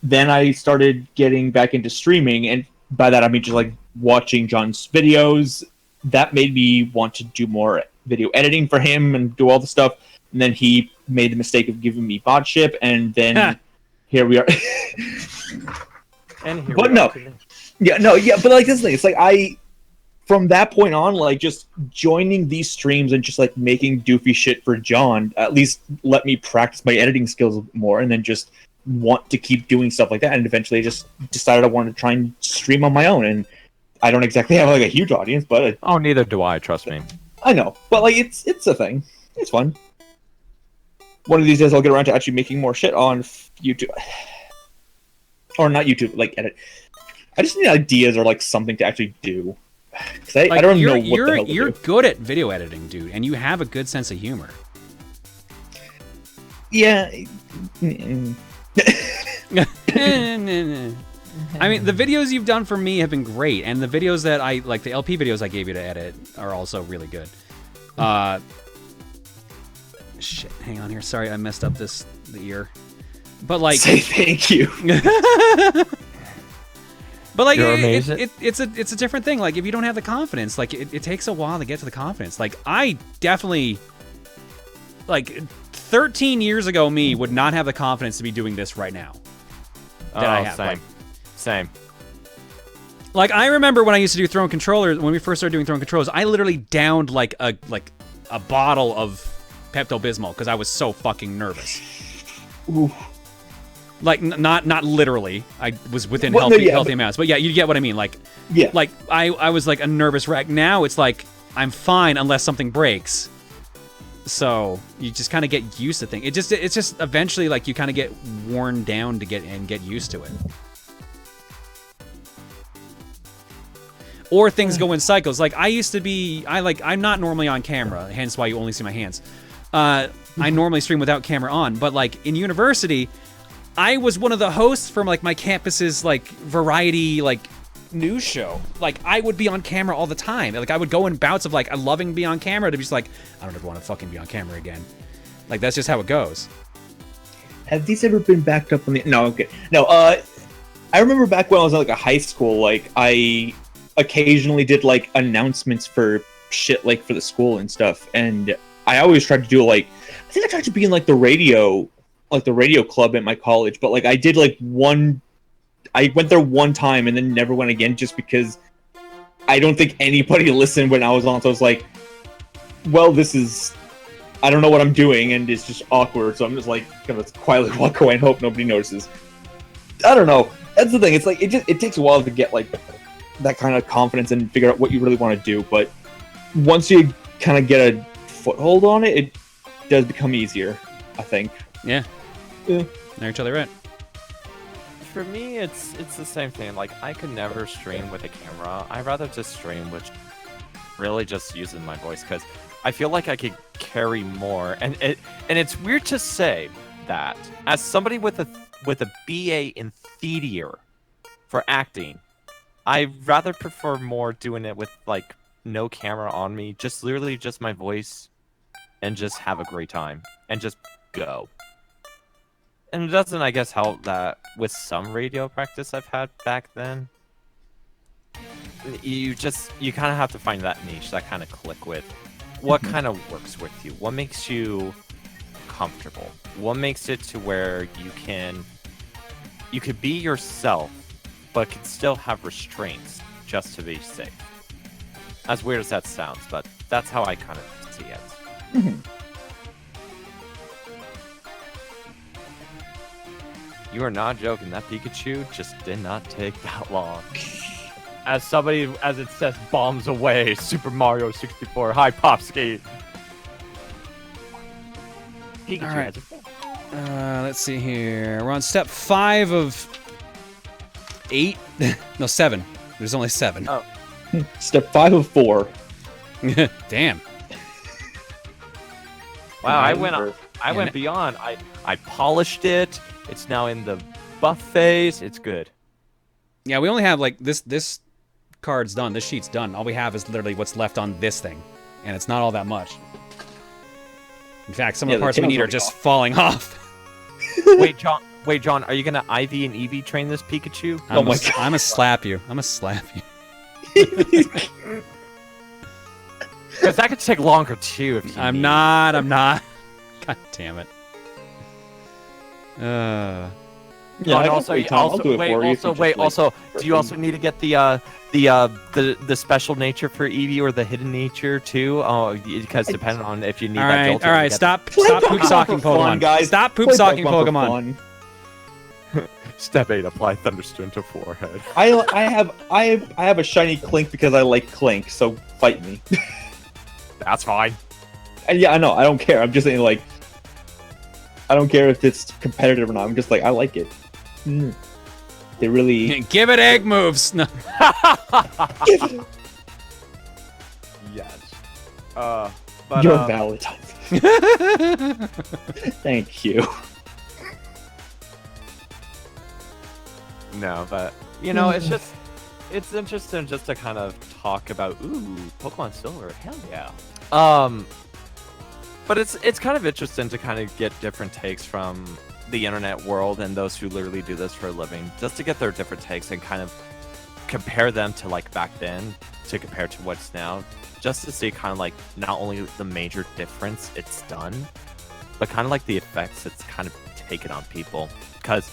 C: Then I started getting back into streaming, and by that I mean just like watching John's videos. That made me want to do more video editing for him and do all the stuff. And then he made the mistake of giving me bodship, and then here we are.
B: And here
C: but
B: we
C: no,
B: are.
C: but like this thing, it's like from that point on, like just joining these streams and just like making doofy shit for John at least let me practice my editing skills more, and then just want to keep doing stuff like that. And eventually I just decided I wanted to try and stream on my own, and I don't exactly have like a huge audience, but
B: oh, neither do I, trust me.
C: I know, but like it's a thing. It's fun. One of these days I'll get around to actually making more shit on YouTube. Or not YouTube, like edit. I just need ideas or like something to actually do. Cause I don't know what the hell to
A: You're
C: do.
A: good at video editing, dude, and you have a good sense of humor.
C: Yeah.
A: I mean, the videos you've done for me have been great, and the videos that the LP videos I gave you to edit are also really good. Shit, hang on here. Sorry, I messed up the ear. But like,
C: say thank you.
A: But like,
B: You're amazing.
A: it's a different thing. Like, if you don't have the confidence, like it takes a while to get to the confidence. Like, I definitely, like, 13 years ago, me would not have the confidence to be doing this right now. That I have.
B: Same.
A: Like, I remember when I used to do Throne Controllers, when we first started doing Throne Controllers, I literally downed like a bottle of Pepto-Bismol because I was so fucking nervous.
C: Ooh.
A: Like, not literally. I was within healthy amounts. But yeah, you get what I mean. Like,
C: yeah.
A: Like, I was like a nervous wreck. Now it's like, I'm fine unless something breaks. So you just kind of get used to things. It's just eventually like you kind of get worn down to get used to it. Or things go in cycles. Like I used to be, I'm not normally on camera, hence why you only see my hands. I normally stream without camera on, but like in university, I was one of the hosts from like my campus's like variety like news show. Like I would be on camera all the time. Like I would go in bouts of like loving being on camera to be just like, I don't ever want to fucking be on camera again. Like that's just how it goes.
C: have these ever been backed up on the? No, okay, no. I remember back when I was in like a high school, like I occasionally did like announcements for shit like for the school and stuff, and I always tried to do like I think I tried to be in like the radio club at my college, but like I did like I went there one time and then never went again just because I don't think anybody listened when I was on. So I was like, well, I don't know what I'm doing and it's just awkward. So I'm just like gonna quietly walk away and hope nobody notices. I don't know. That's the thing. It's like it takes a while to get like that kind of confidence and figure out what you really want to do. But once you kind of get a foothold on it, it does become easier, I think.
A: Yeah. They're each other right.
B: For me, it's the same thing. Like, I could never stream with a camera. I'd rather just stream with really just using my voice, because I feel like I could carry more. And it's weird to say that as somebody with a BA in theater for acting, I rather prefer more doing it with like no camera on me, just literally just my voice, and just have a great time and just go. And it doesn't, I guess, help that with some radio practice I've had back then, you kind of have to find that niche, that kind of click with what kind of works with you, what makes you comfortable, what makes it to where you could be yourself, but can still have restraints just to be safe. As weird as that sounds, but that's how I kind of see it.
C: Mm-hmm.
B: You are not joking. That Pikachu just did not take that long. As somebody, as it says, bombs away, Super Mario 64, high pop skate. Pikachu
A: All right.
B: has a
A: Let's see here. We're on step 5 of 8. No, 7. There's only 7.
B: Oh.
C: Step 5 of 4.
A: Damn.
B: Wow, I went beyond. I polished it. It's now in the buff phase. It's good.
A: Yeah, we only have like this card's done. This sheet's done. All we have is literally what's left on this thing, and it's not all that much. In fact, some of the parts we need are just falling off.
B: Wait, John, are you gonna Ivy and Eevee train this Pikachu?
A: I'm gonna slap you. I'm gonna slap you.
B: Because that could take longer too. If you
A: I'm
B: need.
A: not. God damn it.
C: Yeah,
B: And also, do you also need to get the special nature for Eevee or the hidden nature too? Oh, because depending on if you need that filter.
A: All right, stop poop socking Pokemon,
C: guys.
A: Stop poop socking Pokemon.
B: Step 8: apply Thunderstorm to forehead.
C: I have a shiny Clink because I like Clink, so fight me.
B: That's fine.
C: And yeah, I know. I don't care. I'm just saying, like, I don't care if it's competitive or not. I'm just like, I like it. They really
A: give it egg moves. No.
B: Yes. But
C: you're Valentine. Thank you.
B: No, but you know, it's interesting just to kind of talk about Pokemon Silver. Hell yeah. But it's kind of interesting to kind of get different takes from the internet world and those who literally do this for a living, just to get their different takes and kind of compare them to like back then to compare to what's now, just to see kind of like not only the major difference it's done, but kind of like the effects it's kind of taken on people. Because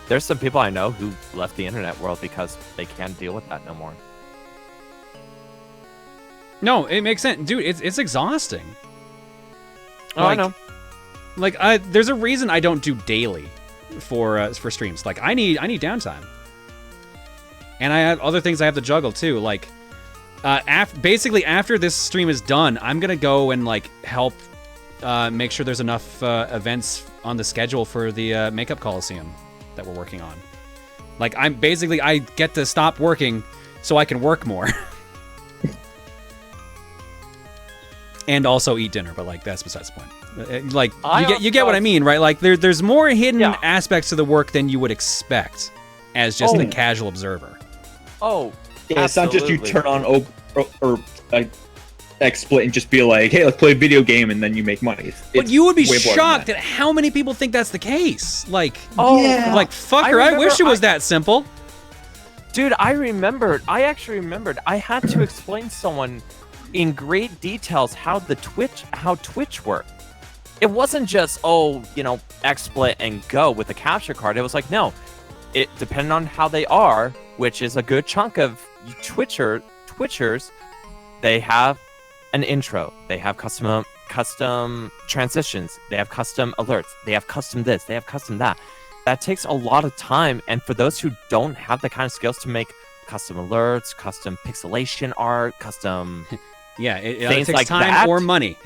B: there's some people I know who left the internet world because they can't deal with that no more.
A: No, it makes sense, dude. It's exhausting.
B: Oh, I know.
A: Like, there's a reason I don't do daily for streams. Like, I need downtime, and I have other things I have to juggle too. Like, basically after this stream is done, I'm gonna go and like help make sure there's enough events on the schedule for the Makeup Coliseum that we're working on. Like, I get to stop working so I can work more. And also eat dinner, but like that's besides the point. Like you get what I mean, right? Like there's more hidden aspects to the work than you would expect as just a casual observer.
B: Oh,
C: yeah, it's not just you turn on or XSplit and just be like, hey, let's play a video game, and then you make money.
A: But you would be
C: way more than
A: shocked
C: that.
A: at how many people think that's the case. Like,
C: Yeah.
A: like fucker, I wish it was that simple.
B: Dude, I actually remembered. I had to explain to someone in great details how Twitch worked. It wasn't just, XSplit and go with the capture card. It was like, no, it depending on how they are, which is a good chunk of Twitchers, they have an intro, they have custom transitions, they have custom alerts, they have custom this, they have custom that. That takes a lot of time, and for those who don't have the kind of skills to make custom alerts, custom pixelation art, custom
A: Yeah, it
B: things
A: takes
B: like
A: time
B: that,
A: or money.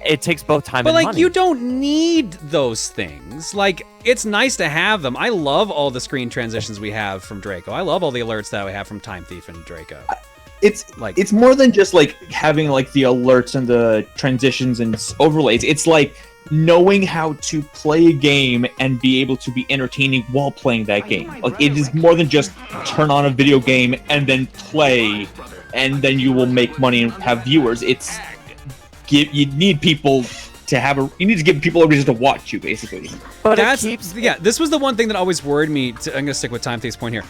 B: It takes both time
A: But
B: and
A: like,
B: money.
A: you don't need those things. Like, it's nice to have them. I love all the screen transitions we have from Draco. I love all the alerts that we have from Time Thief and Draco.
C: It's more than just like having like the alerts and the transitions and overlays. It's like knowing how to play a game and be able to be entertaining while playing that game. Like, it is more than just turn on a video game and then play, and then you will make money and have viewers. You need people to have you need to give people a reason to watch you, basically.
B: But
A: this was the one thing that always worried me. I'm gonna stick with Time Thief's point here.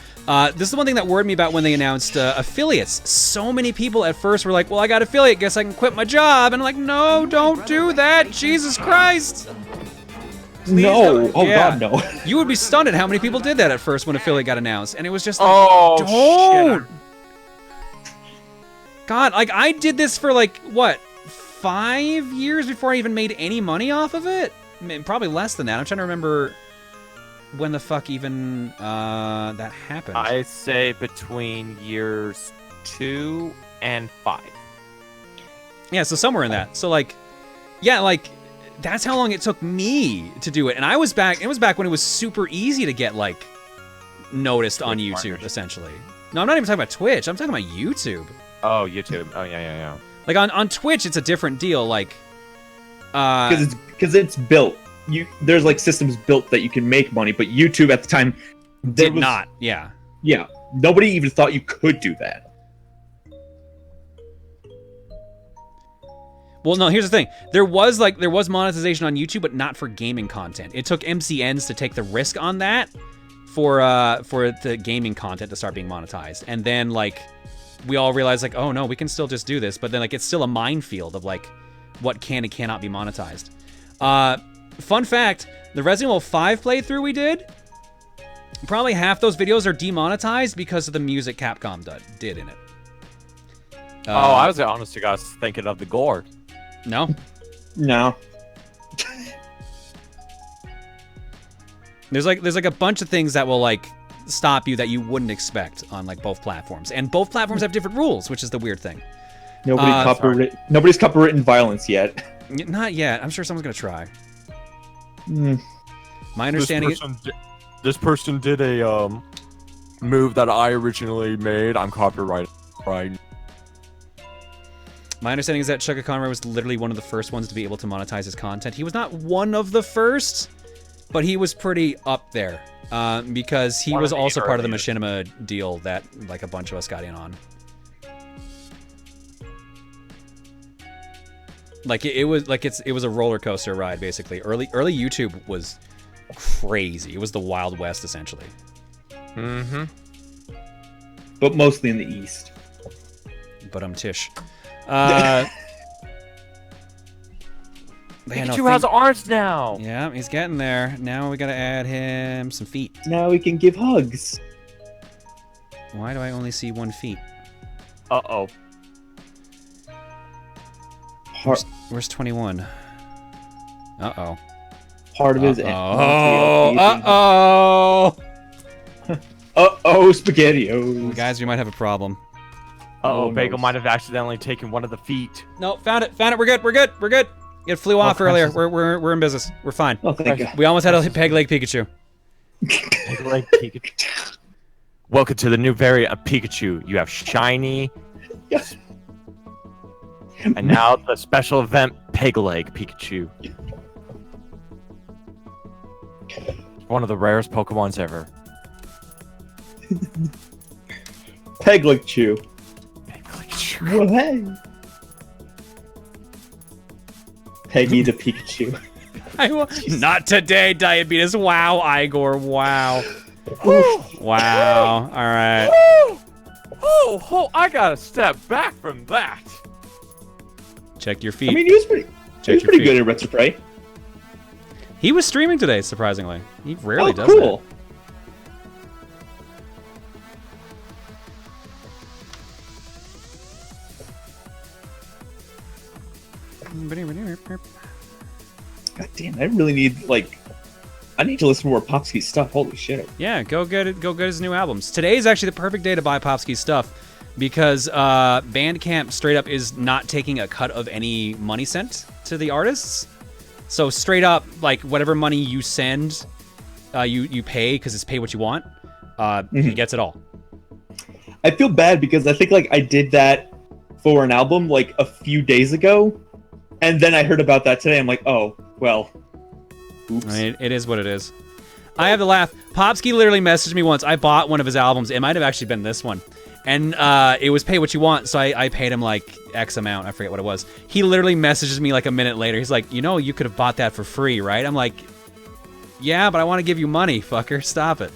A: This is the one thing that worried me about when they announced affiliates. So many people at first were like, well, I got affiliate, guess I can quit my job. And I'm like, no, don't do that. Jesus Christ. Please
C: No.
A: don't.
C: Oh,
A: Yeah.
C: God, no.
A: You would be stunned at how many people did that at first when affiliate got announced. And it was just like,
B: oh,
A: don't. God, like, I did this for like, what, 5 years before I even made any money off of it? I mean, probably less than that. I'm trying to remember when the fuck even that happened.
B: I say between years 2 and 5.
A: Yeah, so somewhere in that. So like, yeah, like, that's how long it took me to do it. And it was back when it was super easy to get like noticed on YouTube, essentially. No, I'm not even talking about Twitch. I'm talking about YouTube.
B: Oh, YouTube. Oh, yeah.
A: Like on Twitch, it's a different deal. Like,
C: Because it's built. There's like systems built that you can make money, but YouTube at the time
A: did not. Yeah.
C: Yeah, nobody even thought you could do that.
A: Well, no, here's the thing. There was monetization on YouTube, but not for gaming content. It took MCNs to take the risk on that for the gaming content to start being monetized. And then like we all realized like, oh no, we can still just do this. But then like it's still a minefield of like what can and cannot be monetized. Fun fact, the Resident Evil 5 playthrough we did, probably half those videos are demonetized because of the music Capcom did in it.
B: I was honestly thinking of the gore.
A: No?
C: No.
A: There's like a bunch of things that will like stop you that you wouldn't expect on like both platforms. And both platforms have different rules, which is the weird thing.
C: Nobody's copywritten violence yet.
A: Not yet. I'm sure someone's gonna try.
C: Mm.
A: My understanding
G: this person did a move that I originally made. I'm copyrighted. Right.
A: My understanding is that Chugga Conroy was literally one of the first ones to be able to monetize his content. He was not one of the first, but he was pretty up there because he was also part of the Machinima deal that like a bunch of us got in on. Like it was a roller coaster ride basically. Early YouTube was crazy. It was the Wild West essentially.
B: Mm-hmm.
C: But mostly in the East.
A: But Tish.
B: Pikachu has arms now.
A: Yeah, he's getting there. Now we gotta add him some feet.
C: Now we can give hugs.
A: Why do I only see 1 feet?
B: Uh-oh.
A: Where's 21? Uh-oh.
C: Part of his
A: Uh-oh!
C: SpaghettiOs.
A: Guys, we might have a problem.
B: Uh-oh, Bagel might have accidentally taken one of the feet.
A: No, found it. We're good. It flew off earlier. We're in business. We're fine.
C: Oh, thank God.
A: We almost had a peg leg Pikachu.
B: Peg leg Pikachu. Welcome to the new variant of Pikachu. You have shiny.
C: Yes.
B: And now the special event Peg leg Pikachu. One of the rarest Pokemons ever.
C: Peg like Chew.
B: Peg leg Chew.
C: Well, hey. Peggy the Pikachu.
A: Not today, diabetes. Wow, Igor. Wow. Wow. All right.
B: Oh, I gotta step back from that.
A: Check your feet.
C: I mean, he was pretty good at Retro Prey.
A: He was streaming today, surprisingly. He rarely does
C: cool.
A: that.
C: God damn, I really need I need to listen to more Popsky stuff. Holy shit.
A: Yeah, go get his new albums. Today is actually the perfect day to buy Popsky's stuff because Bandcamp straight up is not taking a cut of any money sent to the artists. So straight up, like whatever money you send, you pay because it's pay what you want. He gets it all.
C: I feel bad because I think I did that for an album a few days ago, and then I heard about that today. I'm like, oh well. Oops.
A: I mean, it is what it is. I have to laugh. Popsky literally messaged me once. I bought one of his albums. It might have actually been this one. And it was pay what you want, so I paid him X amount. I forget what it was. He literally messages me a minute later. He's like, you could have bought that for free, right? I'm like, yeah, but I want to give you money, fucker. Stop it.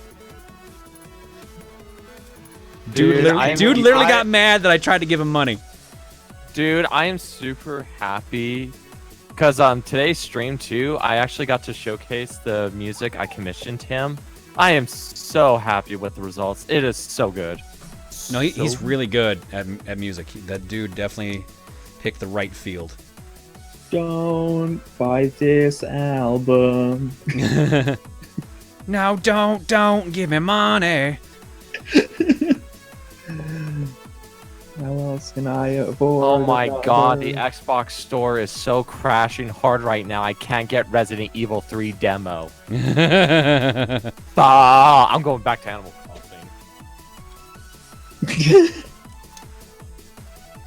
A: Dude literally got mad that I tried to give him money.
B: Dude, I am super happy because today's stream too, I actually got to showcase the music I commissioned him. I am so happy with the results. It is so good.
A: No, he's really good at music. That dude definitely picked the right field.
C: Don't buy this album.
A: No, don't give me money.
C: How else can I afford?
B: Oh my god, the Xbox store is so crashing hard right now. I can't get Resident Evil 3 demo. I'm going back to Animal Crossing.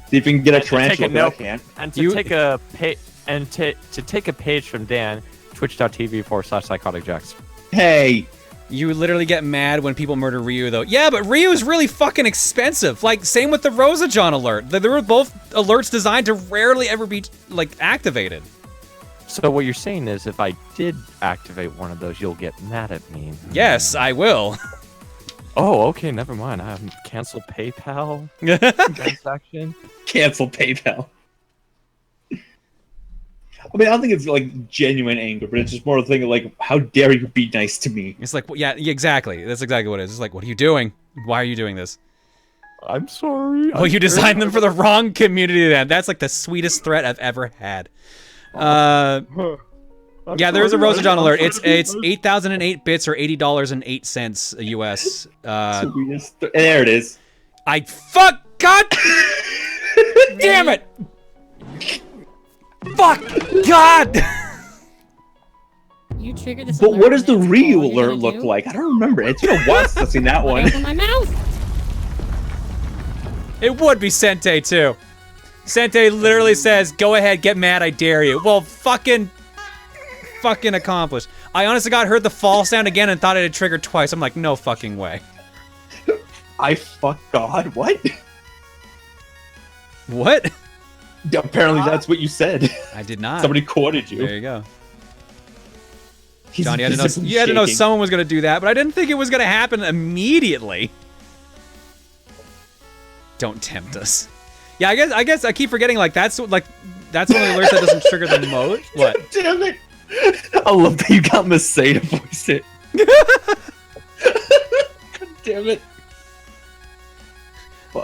C: See if you can get a tarantula.
B: And to take a to take a page from Dan, twitch.tv/psychoticjacks.
C: Hey.
A: You literally get mad when people murder Ryu, though. Yeah, but Ryu is really fucking expensive. Same with the Rosajon alert. They were both alerts designed to rarely ever be, activated.
B: So what you're saying is if I did activate one of those, you'll get mad at me.
A: Yes, I will.
B: Oh, okay, never mind. I have cancel PayPal transaction.
C: Cancel PayPal. I mean, I don't think it's genuine anger, but it's just more of a thing of how dare you be nice to me?
A: It's yeah, exactly. That's exactly what it is. It's what are you doing? Why are you doing this?
G: I'm sorry.
A: Oh, you designed them for the wrong community then. That's the sweetest threat I've ever had. Yeah, there's a Rosajon alert. It's 8,008 bits or $80.08 US.
C: There it is.
A: God damn it! Fuck! God!
D: You triggered this.
C: But what does the Ryu alert look like? I don't remember. It's been a while since I've seen that one.
D: Open my mouth.
A: It would be Sente too. Sente literally says, "Go ahead, get mad, I dare you." Well, fucking accomplished. I honestly heard the fall sound again and thought it had triggered twice. I'm like, no fucking way.
C: God, what?
A: What?
C: Apparently that's what you said.
A: I did not.
C: Somebody quoted you.
A: There you go. John, you had to know someone was going to do that, but I didn't think it was going to happen immediately. Don't tempt us. Yeah, I guess I keep forgetting that's one of the alerts that doesn't trigger the most. What?
C: Damn it! I love that you got Masay to voice it. God damn it!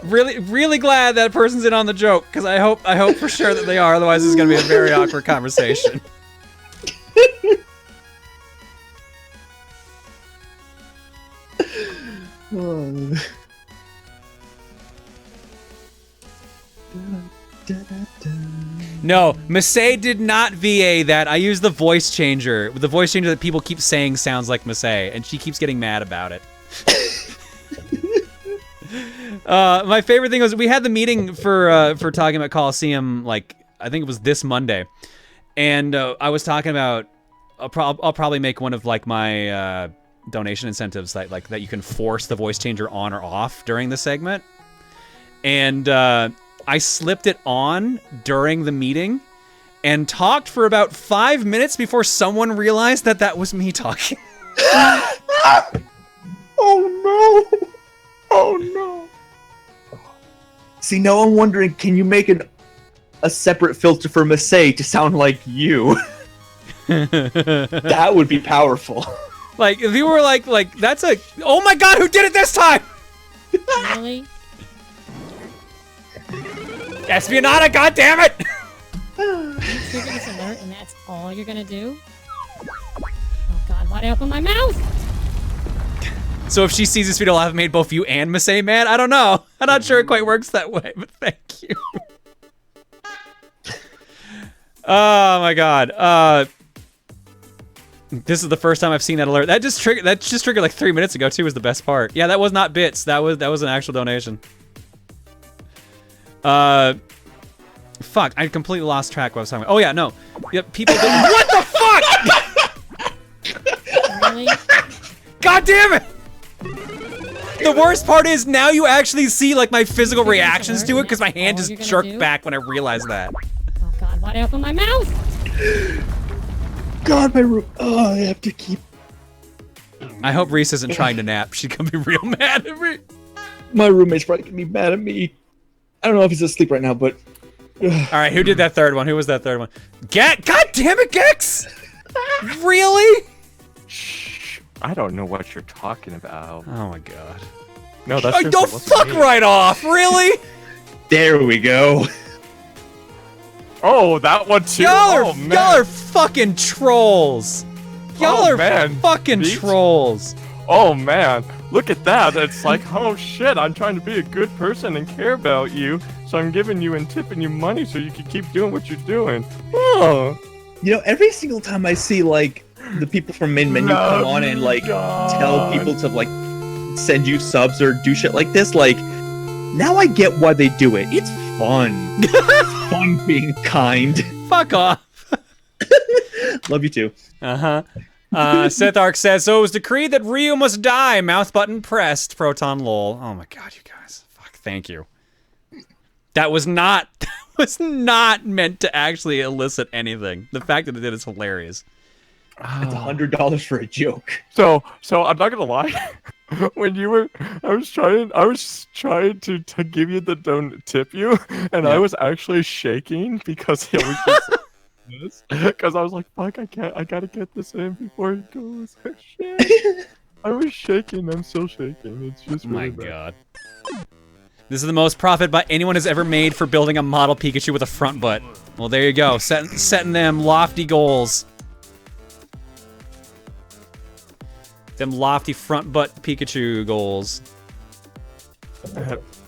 A: Really glad that person's in on the joke because I hope for sure that they are. Otherwise, it's gonna be a very awkward conversation. No, Masay did not VA that. I used the voice changer. The voice changer that people keep saying sounds like Masay, and she keeps getting mad about it. My favorite thing was we had the meeting for talking about Coliseum, I think it was this Monday, and I was talking about I'll probably make one of my donation incentives that you can force the voice changer on or off during the segment, and I slipped it on during the meeting, and talked for about 5 minutes before someone realized that that was me talking.
C: Oh no! Oh no! See, now I'm wondering, can you make a separate filter for Masay to sound like you? That would be powerful.
A: Like, if you were like, that's a... Oh my god, who did it this time?
H: Really?
A: Espionata, goddammit!
H: You trigger this alert and that's all you're gonna do? Oh god, why'd I open my mouth?
A: So if she sees this video, I'll have made both you and Masay mad? I don't know. I'm not sure it quite works that way, but thank you. Oh my god. This is the first time I've seen that alert. That just triggered like 3 minutes ago too, was the best part. Yeah, that was not bits. That was an actual donation. Fuck, I completely lost track of what I was talking about. Oh yeah, no. Yep, people what the fuck?
H: Really?
A: God damn it! The worst part is now you actually see like my physical reactions to it because my hand just jerked back when I realized that.
H: Oh god, why'd I open my mouth?
C: God, my room. Oh, I have to keep.
A: I hope Reese isn't trying to nap. She's gonna be real mad at me.
C: My roommate's probably gonna be mad at me. I don't know if he's asleep right now, but.
A: All right, who did that third one? Who was that third one? God damn it, Gex! Really?
B: Shh. I don't know what you're talking about.
A: Oh my god.
B: No, that's
A: don't fuck right off. Really?
C: There we go.
B: Oh, that one too.
A: Y'all are fucking trolls. Y'all are fucking trolls.
B: Oh man, look at that. It's like, oh shit, I'm trying to be a good person and care about you, so I'm giving you and tipping you money so you can keep doing what you're doing. Oh.
C: You know, every single time I see like the people from main menu come on and like tell people to like send you subs or do shit like this, like now I get why they do it. It's fun. It's fun being kind.
A: Fuck off.
C: Love you too.
A: Sith Arc says, so it was decreed that Ryu must die. Mouth button pressed. Proton lol. Oh my god, you guys. Fuck, thank you. That was not meant to actually elicit anything. The fact that it did is hilarious.
C: It's $100 for a joke.
B: So I'm not gonna lie. When you were, I was trying to give you the tip you, and I was actually shaking because it was just this. Because I was like, fuck, I gotta get this in before it goes. Shit. I was shaking. I'm still shaking. It's just really bad.
A: God. This is the most profit anyone has ever made for building a model Pikachu with a front butt. Well, there you go. Setting them lofty goals. Them lofty front butt Pikachu goals.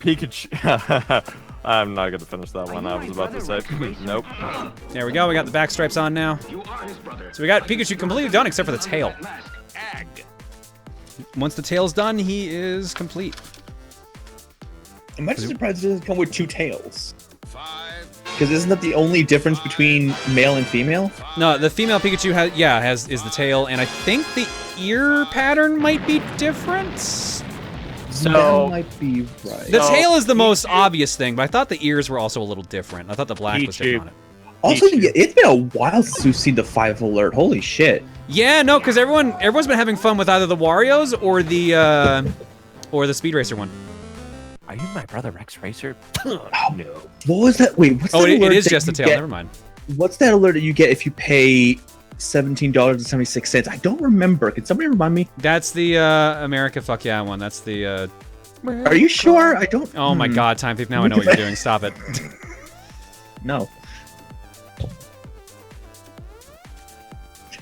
B: Pikachu. I'm not gonna finish that one. I was about to say. Nope.
A: There we go. We got the back stripes on now. So we got Pikachu completely done except for the tail. Once the tail's done, he is complete.
C: I'm actually surprised it doesn't come with two tails. Because isn't that the only difference between male and female?
A: No, the female Pikachu is the tail, and I think the ear pattern might be different.
C: So that might be right.
A: The tail is the most obvious thing, but I thought the ears were also a little different. I thought the black was different on it.
C: Also, it's been a while since we've seen the 5 alert. Holy shit.
A: Yeah, no, because everyone's been having fun with either the Wario's or the Speed Racer one.
B: Are you my brother Rex Racer?
C: No. What was that? Wait, what's that alert?
A: It is just the tail. Never mind.
C: What's that alert that you get if you pay $17.76? I don't remember. Can somebody remind me?
A: That's the America Fuck Yeah one. That's the.
C: Are you sure? I don't.
A: Oh my God, Time Thief! Now I know what you're doing. Stop it.
C: No.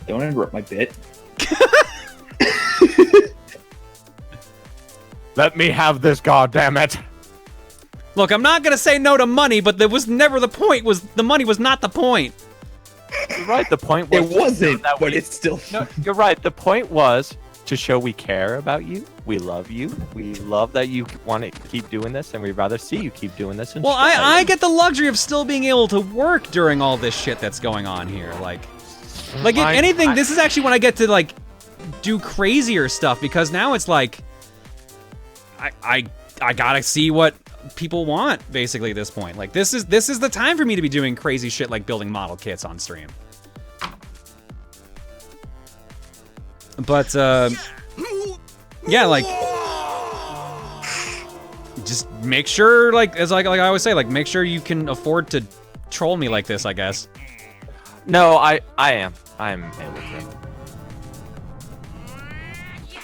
C: Don't interrupt my bit.
B: Let me have this, goddammit.
A: Look, I'm not gonna say no to money, but that was never the point. The money was not the point.
B: You're right. The point was
C: it wasn't, but it's still.
B: No, you're right. The point was to show we care about you. We love you. We love that you want to keep doing this, and we'd rather see you keep doing this.
A: Well, I get the luxury of still being able to work during all this shit that's going on here. Like if anything, this is actually when I get to like do crazier stuff because now it's like I gotta see what people want basically at this point. Like this is the time for me to be doing crazy shit like building model kits on stream. But yeah, like just make sure, like as like I always say, like make sure you can afford to troll me like this, I guess.
B: No, I'm able to.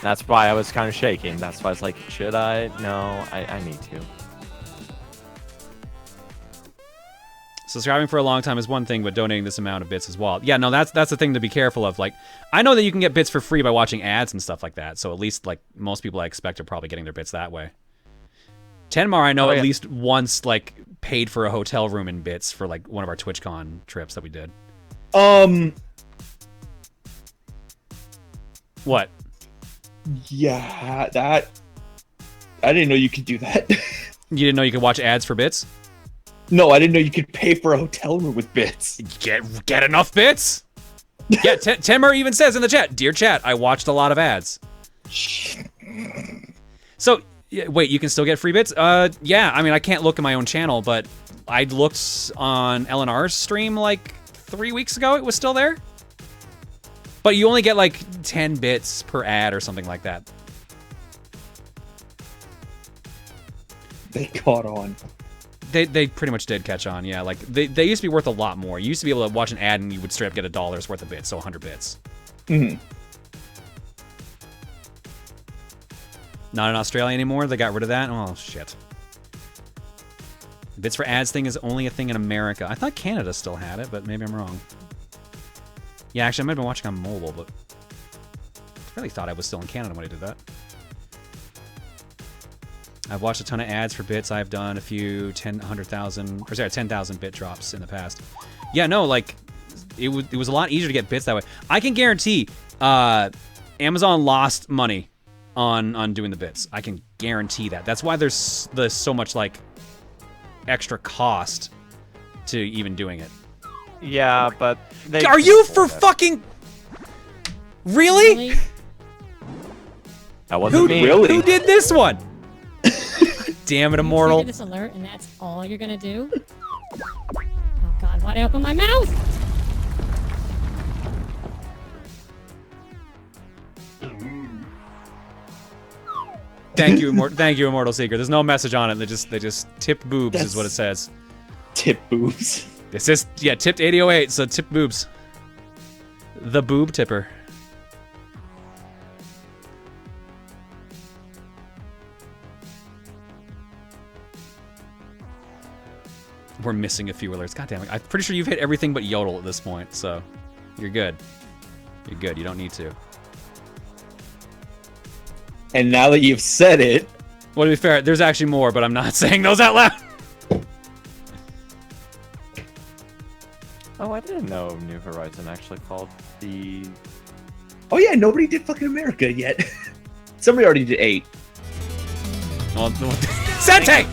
B: That's why I was kind of shaking. That's why I was like, should I? No, I need to.
A: Subscribing for a long time is one thing, but donating this amount of bits as well. Yeah, no, that's the thing to be careful of. Like, I know that you can get bits for free by watching ads and stuff like that. So at least like most people I expect are probably getting their bits that way. Tenmar, I know at least once like paid for a hotel room in bits for like one of our TwitchCon trips that we did. What?
C: Yeah, that. I didn't know you could do that.
A: You didn't know you could watch ads for bits?
C: No, I didn't know you could pay for a hotel room with bits.
A: Get enough bits? Yeah, Tenmar even says in the chat, "Dear chat, I watched a lot of ads." So, wait, you can still get free bits? Yeah, I mean, I can't look at my own channel, but I looked on LNR's stream like 3 weeks ago. It was still there. But you only get like 10 bits per ad or something like that.
C: They caught on.
A: They pretty much did catch on, yeah. Like, they used to be worth a lot more. You used to be able to watch an ad and you would straight up get $1's worth of bits, so 100 bits.
C: Mm-hmm.
A: Not in Australia anymore? They got rid of that? Oh, shit. Bits for ads thing is only a thing in America. I thought Canada still had it, but maybe I'm wrong. Yeah, actually, I might have been watching on mobile, but I really thought I was still in Canada when I did that. I've watched a ton of ads for bits. I've done a few 10,000 bit drops in the past. Yeah, no, like, it was a lot easier to get bits that way. I can guarantee Amazon lost money on doing the bits. I can guarantee that. That's why there's so much, like, extra cost to even doing it.
B: Yeah, but they...
A: Are you for fucking... Really?
B: That wasn't me.
C: Really?
A: Who did this one? Damn it, Immortal.
H: Trigger this alert, and that's all you're gonna do? Oh god, why'd I open my mouth?
A: Thank you, Immortal Seeker. There's no message on it. They just tipped boobs is what it says.
C: Tip boobs.
A: It says, yeah, tipped 8008, so tipped boobs. The boob tipper. We're missing a few alerts. God damn it. I'm pretty sure you've hit everything but Yodel at this point, so you're good. You're good. You don't need to.
C: And now that you've said it...
A: Well, to be fair, there's actually more, but I'm not saying those out loud.
B: Oh, I didn't know New Horizon actually called the...
C: Oh yeah, nobody did fucking America yet. Somebody already did 8.
A: Well, Sente!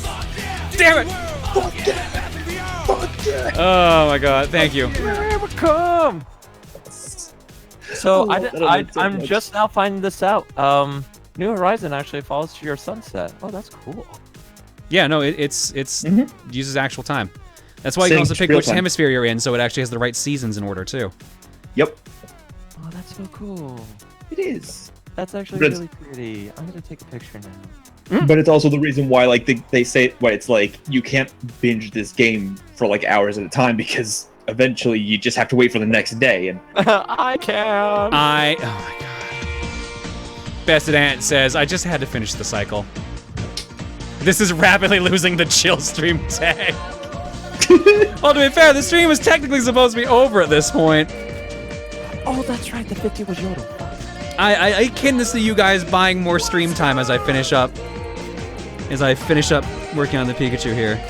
A: Damn it! Oh my god, thank you.
B: Come. So I'm just now finding this out. New Horizon actually falls to your sunset. Oh, that's cool.
A: Yeah, no, it uses actual time. That's why you can also pick which hemisphere you're in, so it actually has the right seasons in order too.
C: Yep.
B: Oh, that's so cool.
C: It is.
B: That's actually really pretty. I'm gonna take a picture now.
C: But it's also the reason why, like, they say, why it's like you can't binge this game for like hours at a time because eventually you just have to wait for the next day. And
B: I can.
A: Oh my god. Bested Ant says, I just had to finish the cycle. This is rapidly losing the chill stream tag. Well, to be fair, the stream was technically supposed to be over at this point.
B: Oh, that's right. The 50 was Yodel.
A: I akin this to you guys buying more stream time as I finish up working on the Pikachu here.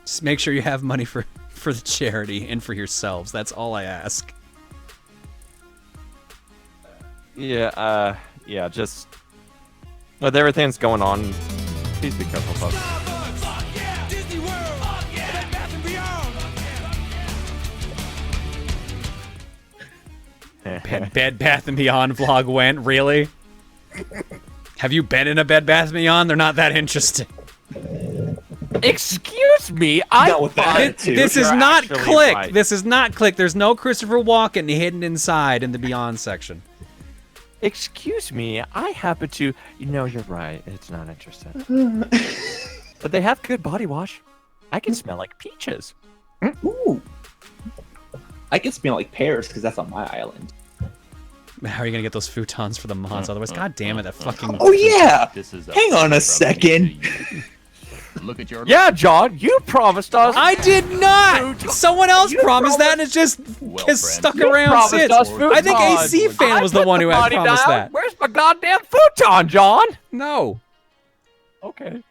A: Just make sure you have money for the charity and for yourselves. That's all I ask.
B: Yeah, yeah, just with everything's going on, please be careful, folks.
A: Bed Bath & Beyond vlog went. Really? Have you been in a Bed Bath & Beyond? They're not that interesting.
B: Excuse me,
A: This is not Click. Right. This is not Click. There's no Christopher Walken hidden inside in the Beyond section.
B: Excuse me, I happen to... you're right. It's not interesting. But they have good body wash. I can smell like peaches.
C: Ooh. I can smell like pears because that's on my island.
A: How are you gonna get those futons for the mods? Otherwise, god damn it, that fucking...
C: Oh yeah! Hang on a second.
I: Look at your...
B: Yeah, John, you promised us...
A: I did not! Someone else promised that and it's just stuck around since. I think AC Fan was the one who had promised that.
B: Where's my goddamn futon, John?
A: No.
B: Okay.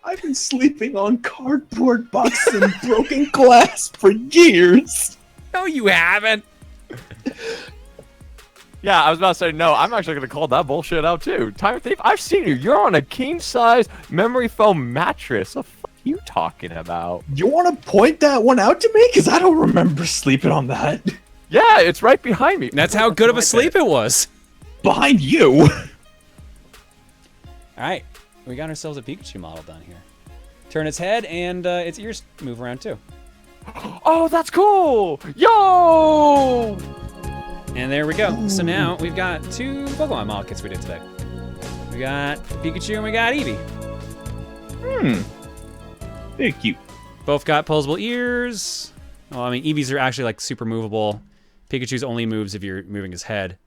C: I've been sleeping on cardboard boxes and broken glass for years.
A: No, you haven't.
B: Yeah, I was about to say, no, I'm actually going to call that bullshit out, too. Time Thief, I've seen you. You're on a king-size memory foam mattress. What the fuck are you talking about?
C: You want to point that one out to me? Because I don't remember sleeping on that.
B: Yeah, it's right behind me.
A: That's how good of a sleep it was.
C: Behind you.
A: All right, we got ourselves a Pikachu model done here. Turn its head and its ears move around, too.
B: Oh, that's cool! Yo!
A: And there we go. So now we've got 2 Pokemon model kits we did today. We got Pikachu and we got Eevee.
C: Very cute.
A: Both got posable ears. Well, I mean, Eevee's are actually like super movable. Pikachu's only moves if you're moving his head.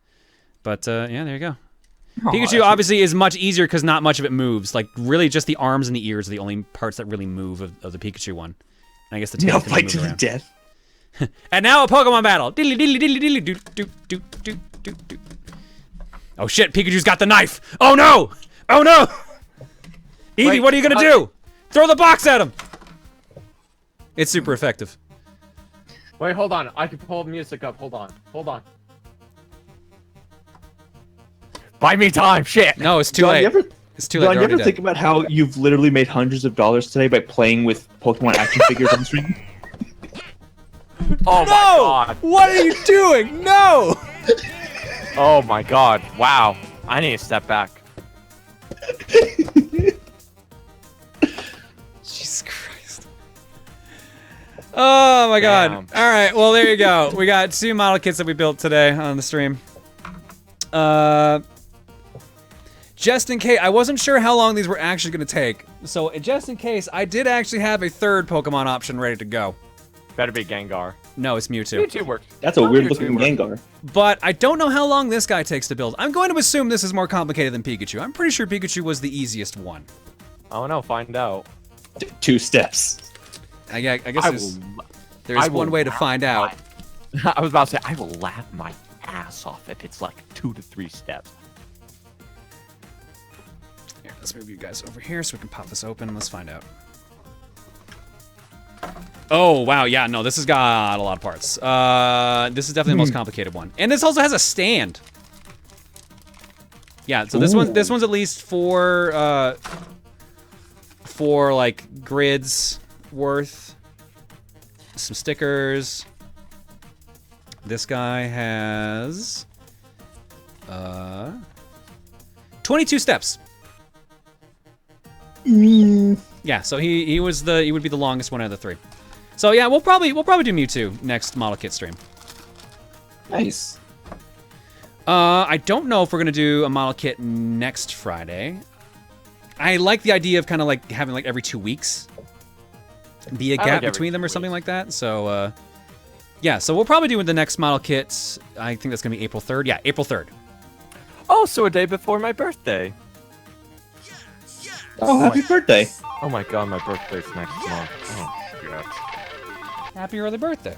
A: But yeah, there you go. Pikachu obviously is much easier because not much of it moves. Like really just the arms and the ears are the only parts that really move of the Pikachu one. And I guess the tail can
C: fight
A: move
C: to the
A: around.
C: death.
A: And now a Pokemon battle. Diddly diddly diddly diddly doo doo doo doo doo doo. Oh shit, Pikachu's got the knife. Oh no! Oh no! Eevee, what are you gonna do? Throw the box at him! It's super effective.
B: Wait, hold on. I can pull music up. Hold on. Hold on. Buy me time, shit!
A: No, it's too late. It's too late.
C: John, you ever think about how you've literally made hundreds of dollars today by playing with Pokemon action figures on stream?
B: Oh my god.
A: What are you doing? No!
B: Oh my god. Wow. I need to step back.
A: Jesus Christ. Oh my god. Alright, well there you go. We got 2 model kits that we built today on the stream. Just in case, I wasn't sure how long these were actually going to take. So just in case, I did actually have a 3rd Pokemon option ready to go.
B: Better be Gengar.
A: No, it's Mewtwo.
B: Mewtwo works.
C: That's a weird looking Gengar.
A: But I don't know how long this guy takes to build. I'm going to assume this is more complicated than Pikachu. I'm pretty sure Pikachu was the easiest one.
B: Oh no, find out.
C: 2 steps.
A: I guess there's one way to find out.
B: I was about to say, I will laugh my ass off if it's like 2 to 3 steps.
A: Here, let's move you guys over here so we can pop this open. Let's find out. Oh, wow, yeah, no, this has got a lot of parts. This is definitely the most complicated one. And this also has a stand. Yeah, so this one's at least 4 like grids worth. Some stickers. This guy has 22 steps. Yeah, so he would be the longest one out of the 3. So yeah, we'll probably do Mewtwo next model kit stream.
C: Nice.
A: I don't know if we're gonna do a model kit next Friday. I like the idea of kind of like having like every 2 weeks be a gap between them or something like that. So yeah, so we'll probably do the next model kit. I think that's gonna be April 3rd. Yeah, April 3rd.
B: Oh, so a day before my birthday.
C: Oh, happy birthday.
B: Oh my god, my birthday's next month. Oh, shit.
A: Happy early birthday.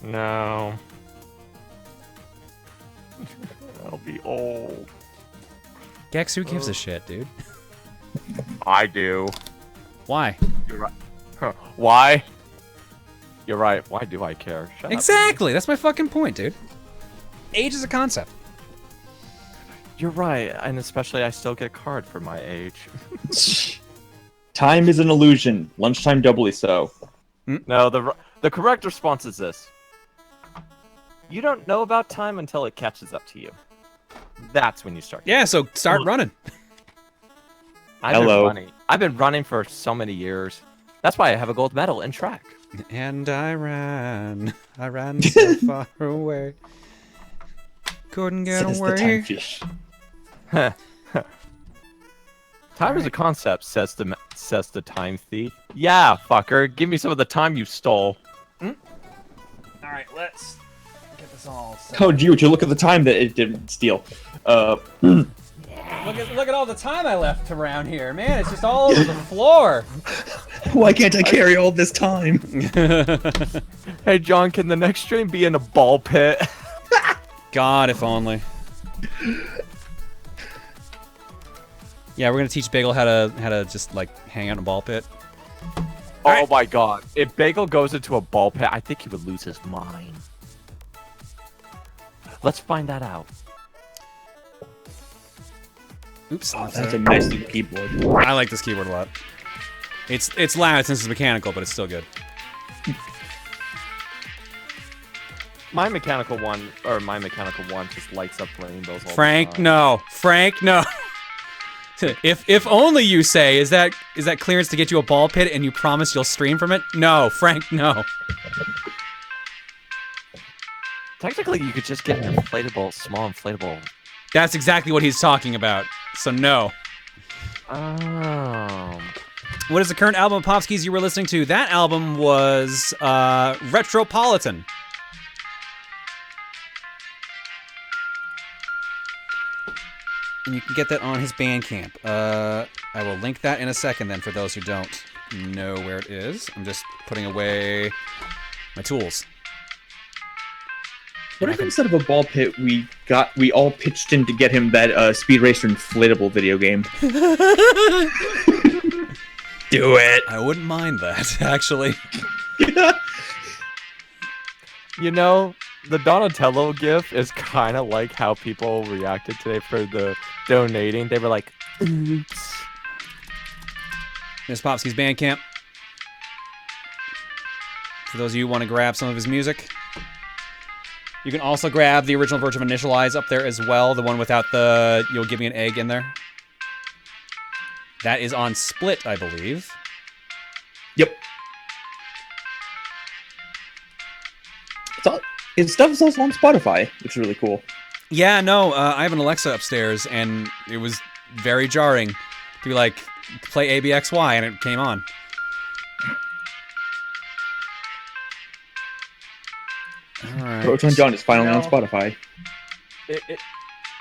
B: No. I'll be old.
A: Gex, who gives a shit, dude?
B: I do.
A: Why?
B: You're right. Huh. Why? You're right. Why do I care? Shut
A: Exactly. That's my fucking point, dude. Age is a concept.
B: You're right, and especially I still get a card for my age.
C: Time is an illusion. Lunchtime doubly so.
B: No, the correct response is this. You don't know about time until it catches up to you. That's when you start.
A: Yeah, so start running.
B: I've been running for so many years. That's why I have a gold medal in track.
A: And I ran so far away. Couldn't get
C: Says the
A: away.
C: time fish.
B: Time is a concept, says the time thief. Yeah, fucker. Give me some of the time you stole.
A: All right, let's get this all set.
C: Oh, gee, would you look at the time that it didn't steal?
A: Look at all the time I left around here, man. It's just all over the floor.
C: Why can't I carry all this time?
B: Hey, John, can the next stream be in a ball pit?
A: God, if only. Yeah, we're gonna teach Bagel how to just like hang out in a ball pit.
B: Oh my god. If Bagel goes into a ball pit, I think he would lose his mind. Let's find that out.
A: Oops.
C: That's a nice new keyboard.
A: I like this keyboard a lot. It's loud since it's mechanical, but it's still good.
B: My mechanical one just lights up rainbows all
A: Frank,
B: the time.
A: no. Frank, no. If only you say, is that clearance to get you a ball pit and you promise you'll stream from it? No, Frank, no.
B: Technically, you could just get an small inflatable.
A: That's exactly what he's talking about. So no.
B: Oh.
A: What is the current album of Popskis you were listening to? That album was Retropolitan. And you can get that on his Bandcamp. I will link that in a second then for those who don't know where it is. I'm just putting away my tools.
C: What if instead of a ball pit, we all pitched in to get him that Speed Racer inflatable video game? Do it.
A: I wouldn't mind that, actually.
B: You know, the Donatello gif is kind of like how people reacted today for the donating. They were like, oops.
A: There's Popsky's Bandcamp. For those of you who want to grab some of his music. You can also grab the original version of Initialize up there as well, the one without the "You'll Give Me an Egg" in there. That is on Split, I believe.
C: Yep. His stuff is also on Spotify, which is really cool.
A: Yeah, no, I have an Alexa upstairs, and it was very jarring to be like, play ABXY, and it came on. Alright.
C: Proton John is finally on Spotify.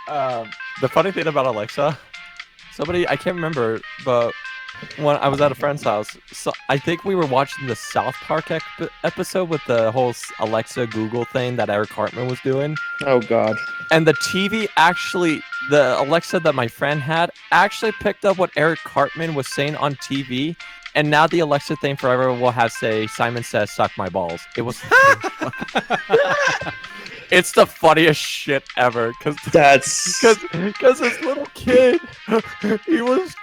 B: The funny thing about Alexa, somebody, I can't remember, but when I was at a friend's house, so I think we were watching the South Park episode with the whole Alexa Google thing that Eric Cartman was doing.
C: Oh, God.
B: And the TV actually, the Alexa that my friend had, actually picked up what Eric Cartman was saying on TV. And now the Alexa thing forever will have say, Simon Says, suck my balls. It was... It's the funniest shit ever. Because this little kid, he was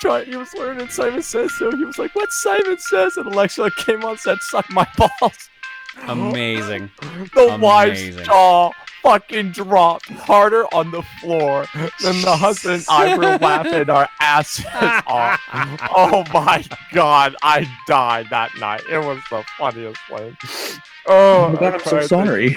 B: learning Simon Says, so he was like, what's Simon Says? And Alexa came on and said, suck my balls.
A: Amazing.
B: The wife's jaw fucking dropped harder on the floor than the husband and I were laughing our asses off. Oh my god, I died that night. It was the funniest thing. Oh
C: my god, I'm so sorry.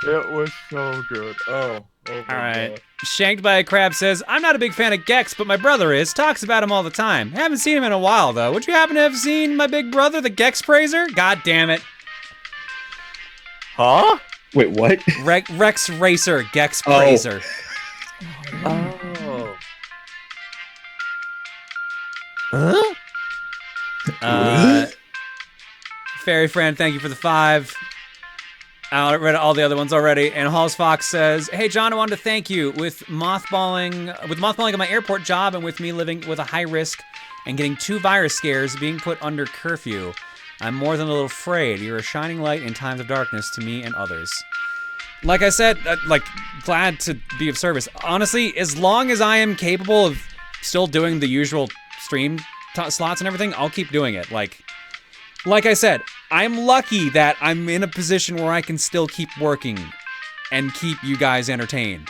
B: It was so good. Oh my
A: Alright.
B: God.
A: Shanked by a Crab says, I'm not a big fan of Gex, but my brother is. Talks about him all the time. Haven't seen him in a while, though. Would you happen to have seen my big brother, the Gex Praiser? God damn it.
B: Huh?
C: Wait, what?
A: Rex Racer, Gex Praiser.
B: Oh.
A: Huh? Fairy Friend, thank you for the 5. I read all the other ones already. And Halls Fox says, hey, John, I wanted to thank you with mothballing of my airport job and with me living with a high risk and getting 2 virus scares being put under curfew. I'm more than a little afraid. You're a shining light in times of darkness to me and others. Like I said, glad to be of service. Honestly, as long as I am capable of still doing the usual stream slots and everything, I'll keep doing it. Like I said, I'm lucky that I'm in a position where I can still keep working and keep you guys entertained.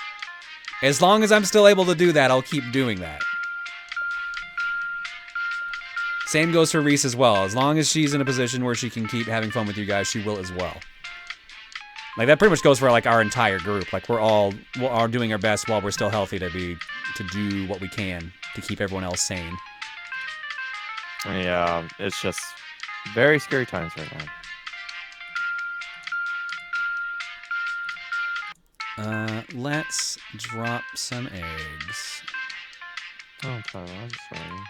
A: As long as I'm still able to do that, I'll keep doing that. Same goes for Reese as well. As long as she's in a position where she can keep having fun with you guys, she will as well. Like, that pretty much goes for, like, our entire group. Like, we're all doing our best while we're still healthy to do what we can to keep everyone else sane.
B: Yeah, it's just very scary times right
A: now. Let's drop some eggs.
B: Oh, I'm sorry.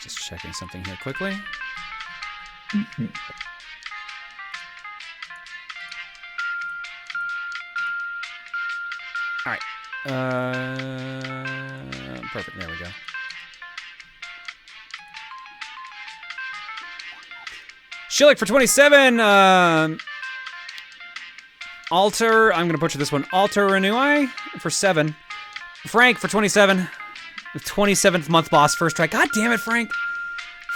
A: Just checking something here quickly. All right. Perfect. There we go. Shillick for 27. Alter. I'm gonna butcher this one. Alter Renui for 7. Frank for 27. The 27th month boss first try. God damn it, Frank.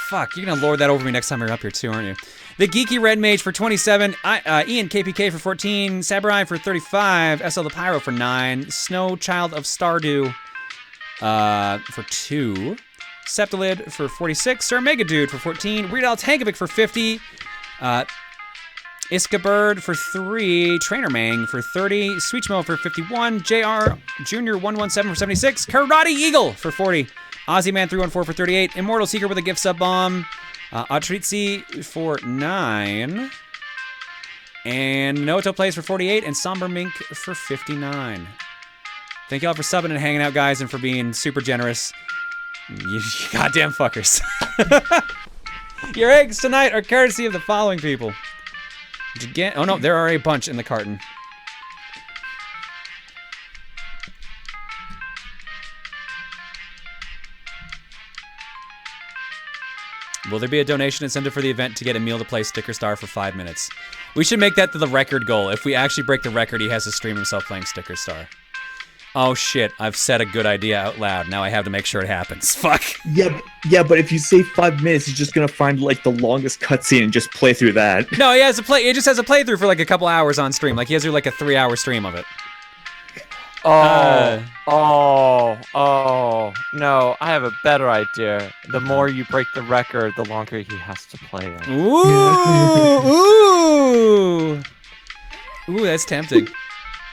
A: Fuck, you're gonna lord that over me next time you're up here too, aren't you? The Geeky Red Mage for 27. Ian KPK for 14. Saburai for 35. SL the Pyro for 9. Snow Child of Stardew for 2. Septilid for 46. Sir Mega Dude for 14. Weird Al Tankovic for 50. Iskabird for 3, Trainer Mang for 30, Sweetchmo for 51, JR Jr. 117 for 76, Karate Eagle for 40, Ozzy Man 314 for 38, Immortal Seeker with a gift sub bomb, Atritzi for 9, and Noto Plays for 48, and Somber Mink for 59. Thank y'all for subbing and hanging out, guys, and for being super generous. You goddamn fuckers. Your eggs tonight are courtesy of the following people. Oh no, there are a bunch in the carton. Will there be a donation incentive for the event to get a meal to play Sticker Star for 5 minutes? We should make that the record goal. If we actually break the record, he has to stream himself playing Sticker Star. Oh shit, I've said a good idea out loud. Now I have to make sure it happens. Fuck.
C: Yeah, but if you say 5 minutes, he's just gonna find like the longest cutscene and just play through that.
A: No, he just has a playthrough for like a couple hours on stream. Like he has to do like a 3-hour stream of it.
B: No, I have a better idea. The more you break the record, the longer he has to play it.
A: Ooh, that's tempting.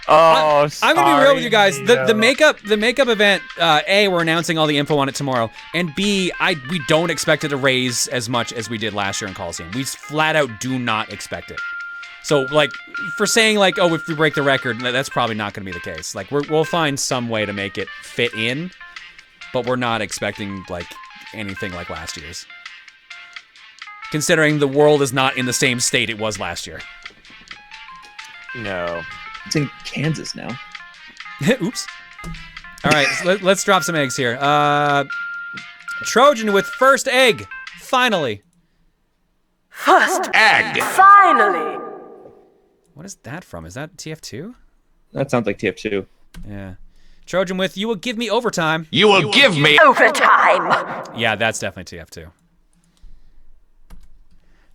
A: I'm gonna be real with you guys. The makeup event. A, we're announcing all the info on it tomorrow, and B, we don't expect it to raise as much as we did last year in Coliseum. We flat out do not expect it. So like for saying like, oh, if we break the record, that's probably not gonna be the case. Like we'll find some way to make it fit in, but we're not expecting like anything like last year's. Considering the world is not in the same state it was last year.
B: No.
C: It's in Kansas now.
A: Oops. All right, so let's drop some eggs here. Trojan with first egg, finally.
J: First egg, finally.
A: What is that from? Is that TF2?
C: That sounds like TF2.
A: Yeah. Trojan with you will give me overtime.
J: You will give me overtime.
A: Yeah, that's definitely TF2.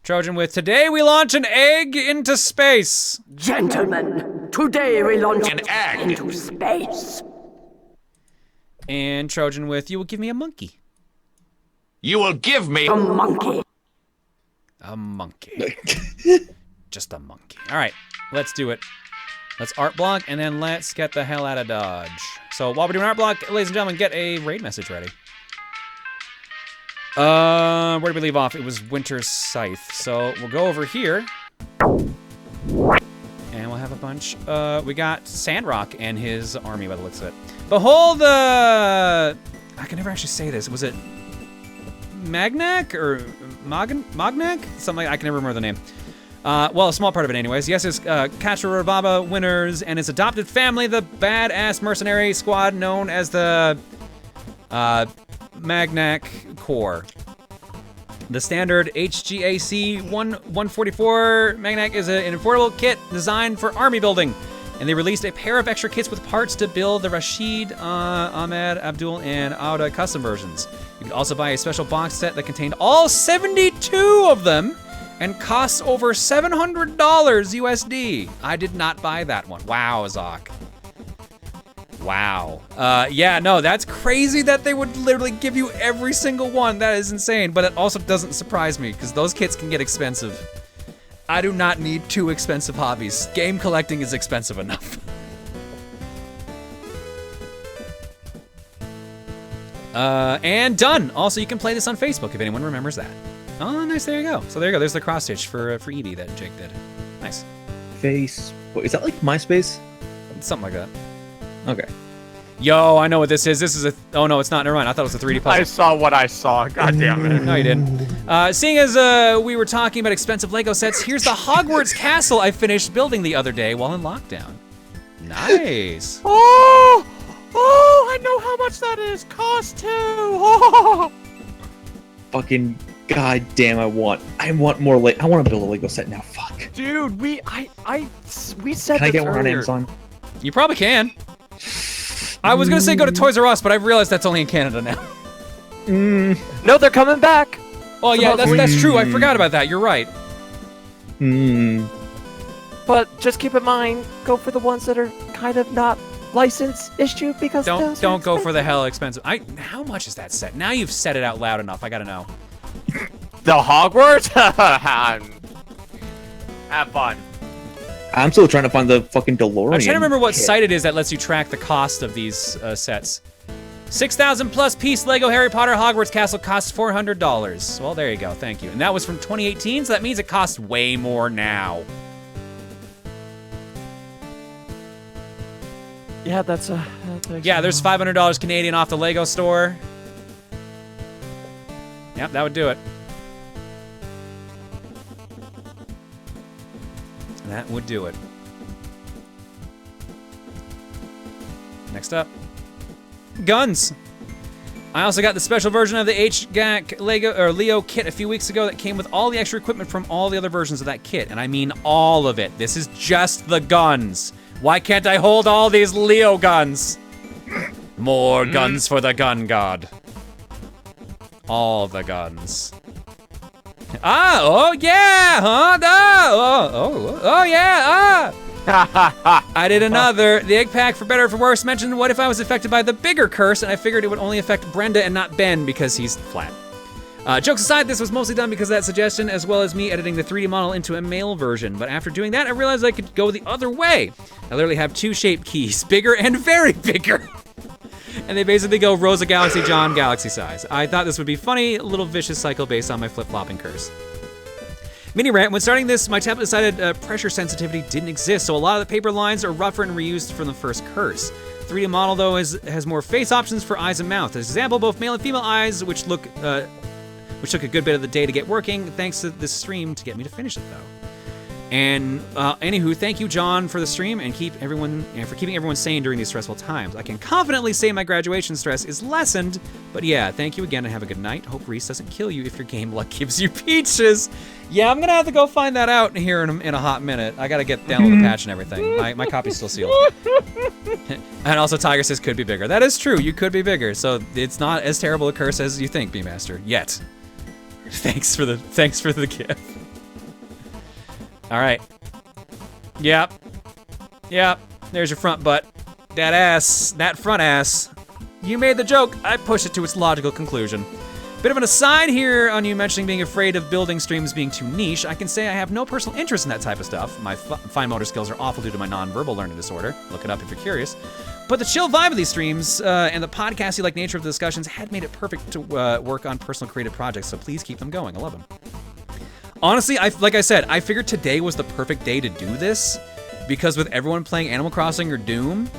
A: Trojan with today we launch an egg into space.
J: Gentlemen, today we launch an egg into space.
A: And Trojan with you will give me a monkey.
J: You will give me a monkey.
A: A monkey. Just a monkey. All right, let's do it. Let's art block and then let's get the hell out of Dodge. So while we're doing art block, ladies and gentlemen, get a raid message ready. Where did we leave off? It was Winter's Scythe. So we'll go over here. And we'll have a bunch. We got Sandrock and his army by the looks of it. Behold the... I can never actually say this. Was it Magnac or Magnac? Something I can never remember the name. Well, a small part of it anyways. Yes, it's Kachurababa winners and his adopted family, the badass mercenary squad known as the Magnac Corps. The standard HGAC 144 Magnac is an affordable kit designed for army building. And they released a pair of extra kits with parts to build the Rashid, Ahmed, Abdul, and Auda custom versions. You could also buy a special box set that contained all 72 of them and costs over $700 USD. I did not buy that one. Wow, Zoc. Wow. Yeah, no, that's crazy that they would literally give you every single one. That is insane, but it also doesn't surprise me because those kits can get expensive. I do not need 2 expensive hobbies. Game collecting is expensive enough. And done. Also, you can play this on Facebook if anyone remembers that. Oh, nice. There you go. So there you go. There's the cross stitch for Eevee that Jake did. Nice.
C: Facebook. Is that like MySpace?
A: Something like that.
C: Okay.
A: Yo, I know what this is. This is a... Oh, no, it's not. Never mind. I thought it was a 3D puzzle.
B: I saw what I saw. God damn it.
A: No, you didn't. Seeing as we were talking about expensive Lego sets, here's the Hogwarts castle I finished building the other day while in lockdown. Nice.
B: Oh, I know how much that is. Cost 2. Oh.
C: Fucking goddamn! I want more. I want to build a Lego set now. Fuck.
B: Dude, we said.
C: Can I get one on
B: earlier.
C: Amazon?
A: You probably can. I was gonna say go to Toys R Us, but I've realized that's only in Canada now.
B: No, they're coming back.
A: Oh yeah, that's true. I forgot about that. You're right.
B: But just keep in mind, go for the ones that are kind of not license issue because
A: don't go for the hell expensive. How much is that set? Now you've said it out loud enough. I gotta know.
B: The Hogwarts? Have fun.
C: I'm still trying to find the fucking DeLorean.
A: I'm trying to remember what site it is that lets you track the cost of these sets. 6,000 plus piece Lego Harry Potter Hogwarts Castle costs $400. Well, there you go. Thank you. And that was from 2018, so that means it costs way more now.
B: Yeah, that's
A: yeah, there's $500 Canadian off the Lego store. Yep, that would do it. That would do it. Next up, guns. I also got the special version of the HGAC Leo kit a few weeks ago that came with all the extra equipment from all the other versions of that kit, and I mean all of it. This is just the guns. Why can't I hold all these Leo guns? More guns for the gun god. All the guns. Oh yeah, huh? Oh yeah, I did another. The egg pack, for better or for worse, mentioned what if I was affected by the bigger curse, and I figured it would only affect Brenda and not Ben because he's flat. Jokes aside, this was mostly done because of that suggestion, as well as me editing the 3D model into a male version. But after doing that, I realized I could go the other way. I literally have 2 shape keys, bigger and very bigger. And they basically go Rosa Galaxy, John Galaxy size. I thought this would be funny, a little vicious cycle based on my flip-flopping curse. Mini rant, when starting this, my tablet decided pressure sensitivity didn't exist, so a lot of the paper lines are rougher and reused from the first curse. 3D model, though, has more face options for eyes and mouth. As example, both male and female eyes, which took a good bit of the day to get working, thanks to this stream to get me to finish it, though. And anywho, thank you, John, for the stream and keeping everyone sane during these stressful times. I can confidently say my graduation stress is lessened, but yeah, thank you again and have a good night. Hope Reese doesn't kill you if your game luck gives you peaches. Yeah, I'm gonna have to go find that out here in a hot minute. I gotta get download the patch and everything. My copy's still sealed. And also, Tiger says could be bigger. That is true. You could be bigger, so it's not as terrible a curse as you think, B-Master. Yet. Thanks for the gift. All right. Yep. There's your front butt. That front ass. You made the joke. I pushed it to its logical conclusion. Bit of an aside here on you mentioning being afraid of building streams being too niche. I can say I have no personal interest in that type of stuff. My fine motor skills are awful due to my non-verbal learning disorder. Look it up if you're curious. But the chill vibe of these streams and the podcasty-like nature of the discussions had made it perfect to work on personal creative projects, so please keep them going. I love them. Honestly, like I said, I figured today was the perfect day to do this because with everyone playing Animal Crossing or Doom,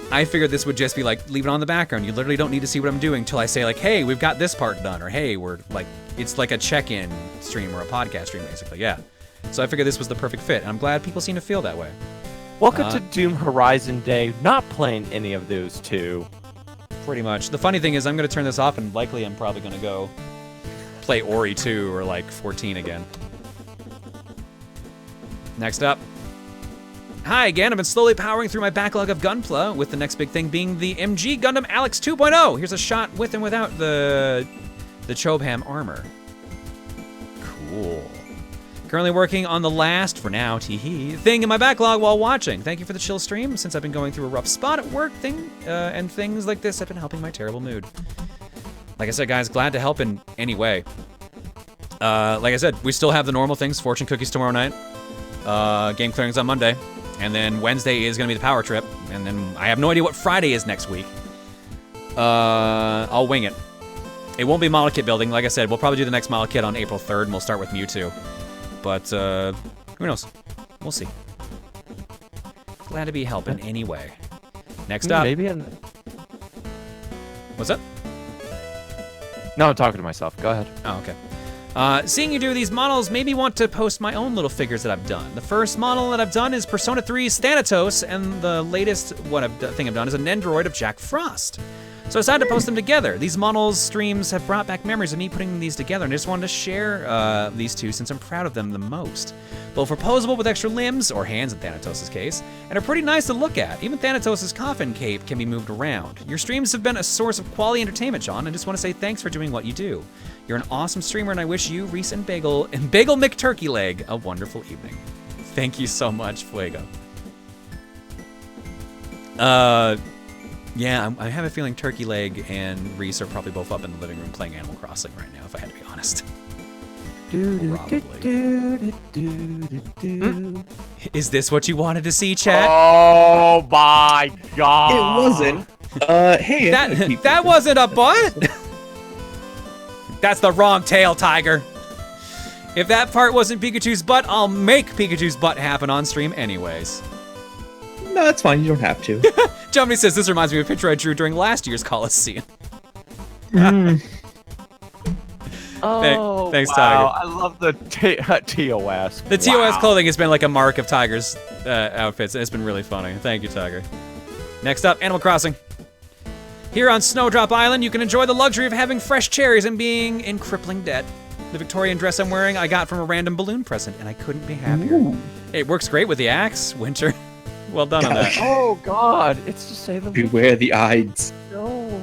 A: I figured this would just be like, leave it on the background. You literally don't need to see what I'm doing till I say like, hey, we've got this part done, or hey, we're like, it's like a check-in stream or a podcast stream, basically, yeah. So I figured this was the perfect fit, and I'm glad people seem to feel that way.
B: Welcome to Doom Horizon Day, not playing any of those two.
A: Pretty much. The funny thing is I'm going to turn this off, and likely I'm probably going to go play Ori 2 or like 14 again. Next up. Hi again, I've been slowly powering through my backlog of Gunpla, with the next big thing being the MG Gundam Alex 2.0. Here's a shot with and without the Chobham armor. Cool. Currently working on the last, for now, teehee, thing in my backlog while watching. Thank you for the chill stream. Since I've been going through a rough spot at work and things like this have been helping my terrible mood. Like I said, guys, glad to help in any way. Like I said, we still have the normal things, fortune cookies tomorrow night, game clearings on Monday, and then Wednesday is gonna be the power trip, and then I have no idea what Friday is next week. I'll wing it. It won't be model kit building. Like I said, we'll probably do the next model kit on April 3rd, and we'll start with Mewtwo. But, who knows? We'll see. Glad to be helping anyway. Next up.
B: Maybe
A: What's up?
B: No, I'm talking to myself. Go ahead.
A: Oh, okay. Seeing you do these models made me want to post my own little figures that I've done. The first model that I've done is Persona 3's Thanatos, and the latest thing I've done is an Nendoroid of Jack Frost. So I decided to post them together. These models streams have brought back memories of me putting these together, and I just wanted to share these two since I'm proud of them the most. Both are posable with extra limbs, or hands in Thanatos' case, and are pretty nice to look at. Even Thanatos' coffin cape can be moved around. Your streams have been a source of quality entertainment, John. I just want to say thanks for doing what you do. You're an awesome streamer, and I wish you, Reese, and Bagel McTurkeyleg a wonderful evening. Thank you so much, Fuego. Yeah, I have a feeling Turkey Leg and Reese are probably both up in the living room playing Animal Crossing right now, if I had to be honest. Is this what you wanted to see, chat?
B: Oh my god!
C: It wasn't. Hey,
A: that wasn't a butt. That's the wrong tail, Tiger. If that part wasn't Pikachu's butt, I'll make Pikachu's butt happen on stream anyways.
C: No, that's fine. You don't have to.
A: Jumny says, this reminds me of a picture I drew during last year's Coliseum.
B: Oh,
A: thanks,
B: wow.
A: Tiger.
B: I love the TOS.
A: The TOS clothing has been like a mark of Tiger's outfits. It's been really funny. Thank you, Tiger. Next up, Animal Crossing. Here on Snowdrop Island, you can enjoy the luxury of having fresh cherries and being in crippling debt. The Victorian dress I'm wearing I got from a random balloon present, and I couldn't be happier. Ooh. It works great with the axe, Winter. Well done on that.
B: Oh god, it's to say the
C: beware the Ides.
B: No.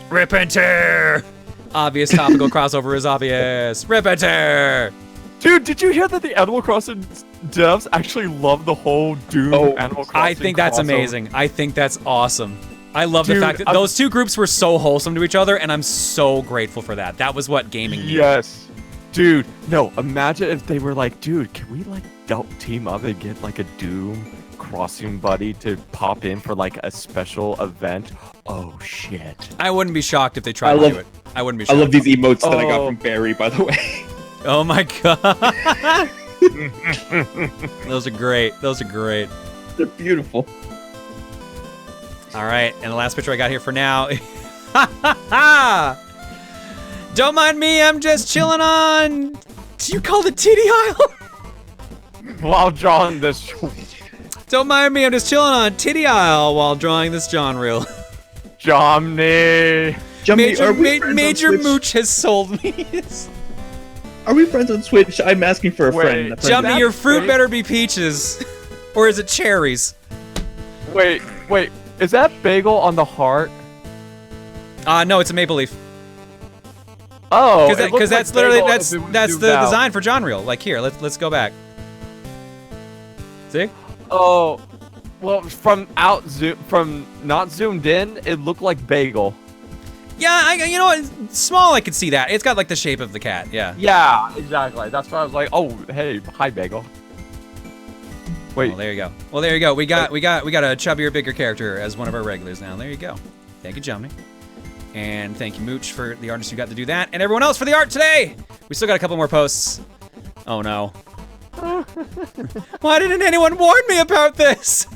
A: Rip and tear! Obvious topical crossover is obvious. Rip and tear!
G: Dude, did you hear that the Animal Crossing devs actually love the whole Doom Animal Crossing
A: I think that's
G: crossover?
A: amazing. I think that's awesome. I love the fact that those two groups were so wholesome to each other, and I'm so grateful for that. That was what gaming needed.
G: Yes. Dude, no, imagine if they were like, dude, can we like team up and get like a Doom Crossing buddy to pop in for like a special event? Oh shit.
A: I wouldn't be shocked if they tried to do it. I wouldn't be shocked.
C: I love these emotes that I got from Barry, by the way.
A: Oh my god. Those are great. Those are great.
C: They're beautiful.
A: All right, and the last picture I got here for now. Don't mind me, I'm just chilling on. Do you call it titty aisle?
B: While drawing this.
A: Don't mind me, I'm just chilling on titty aisle while drawing this John reel.
B: Jomny.
A: Major Mooch has sold me.
C: Are we friends on Switch? I'm asking for a friend.
A: Jummy, your fruit better be peaches. Or is it cherries?
B: Wait. Is that bagel on the heart?
A: No, it's a maple leaf.
B: Oh,
A: because that's literally that's the design for John Reel. Like here, let's go back. See?
B: Oh, well, from not zoomed in, it looked like bagel.
A: Yeah, you know what? Small, I could see that. It's got like the shape of the cat. Yeah.
B: Yeah, exactly. That's why I was like, oh, hey, hi, bagel. Wait.
A: Well, there you go. Well, there you go. We got a chubbier, bigger character as one of our regulars now. There you go. Thank you, Jumny. And thank you, Mooch, for the artist who got to do that, and everyone else for the art today. We still got a couple more posts. Oh no. Why didn't anyone warn me about this?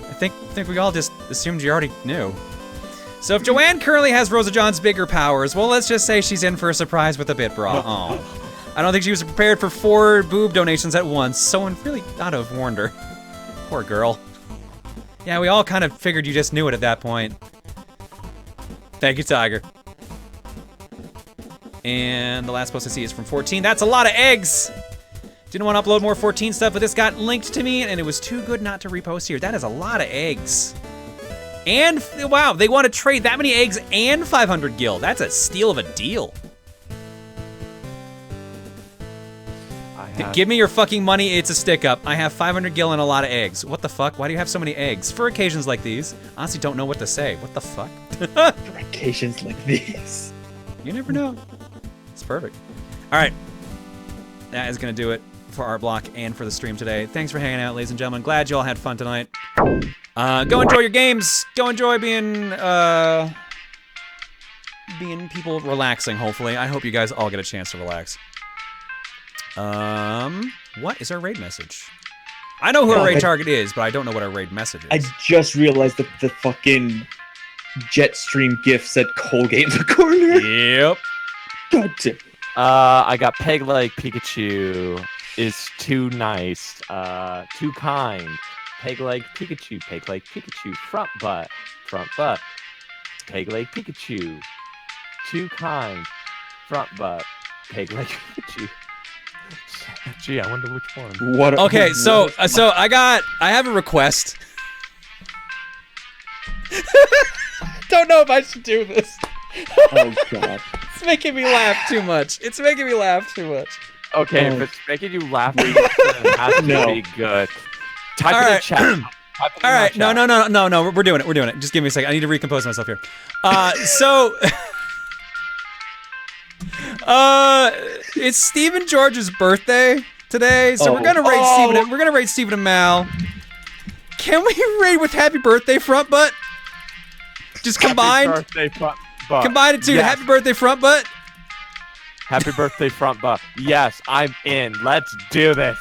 A: I think we all just assumed you already knew. So if Joanne currently has Rosa John's bigger powers, well, let's just say she's in for a surprise with a bit bra. Oh. I don't think she was prepared for 4 boob donations at once. Someone really ought to have warned her. Poor girl. Yeah, we all kind of figured you just knew it at that point. Thank you, Tiger. And the last post I see is from 14. That's a lot of eggs! Didn't want to upload more 14 stuff, but this got linked to me, and it was too good not to repost here. That is a lot of eggs. And, wow, they want to trade that many eggs and 500 gil. That's a steal of a deal. Give me your fucking money, it's a stick up. I have 500 gil and a lot of eggs. What the fuck? Why do you have so many eggs? For occasions like these. Honestly, don't know what to say. What the fuck?
C: For occasions like these.
A: You never know. It's perfect. All right. That is going to do it for our block and for the stream today. Thanks for hanging out, ladies and gentlemen. Glad you all had fun tonight. Go enjoy your games. Go enjoy being people relaxing, hopefully. I hope you guys all get a chance to relax. What is our raid message? I know who our raid target is, but I don't know what our raid message is.
C: I just realized that the fucking Jetstream GIF said Colgate in the corner.
A: Yep.
C: God damn.
B: I got Peg like Pikachu is too nice, too kind. Peg like Pikachu, front butt, Peg like Pikachu, too kind, front butt, Peg like Pikachu. Gee, I wonder which one.
C: What?
A: Okay, so I have a request. Don't know if I should do this.
C: Oh god.
A: It's making me laugh too much.
B: Okay, if it's making you laugh, it has to be good. Type in the chat.
A: All right, no, we're doing it. Just give me a second. I need to recompose myself here. It's Stephen George's birthday today, so we're gonna raid Stephen. We're gonna raid Stephen and Mal. Can we raid with Happy Birthday Front Butt? Just combined.
B: Happy birthday front butt.
A: Combine it to
B: Yes.
A: Happy Birthday Front Butt.
B: Happy birthday front butt. Yes, I'm in. Let's do this.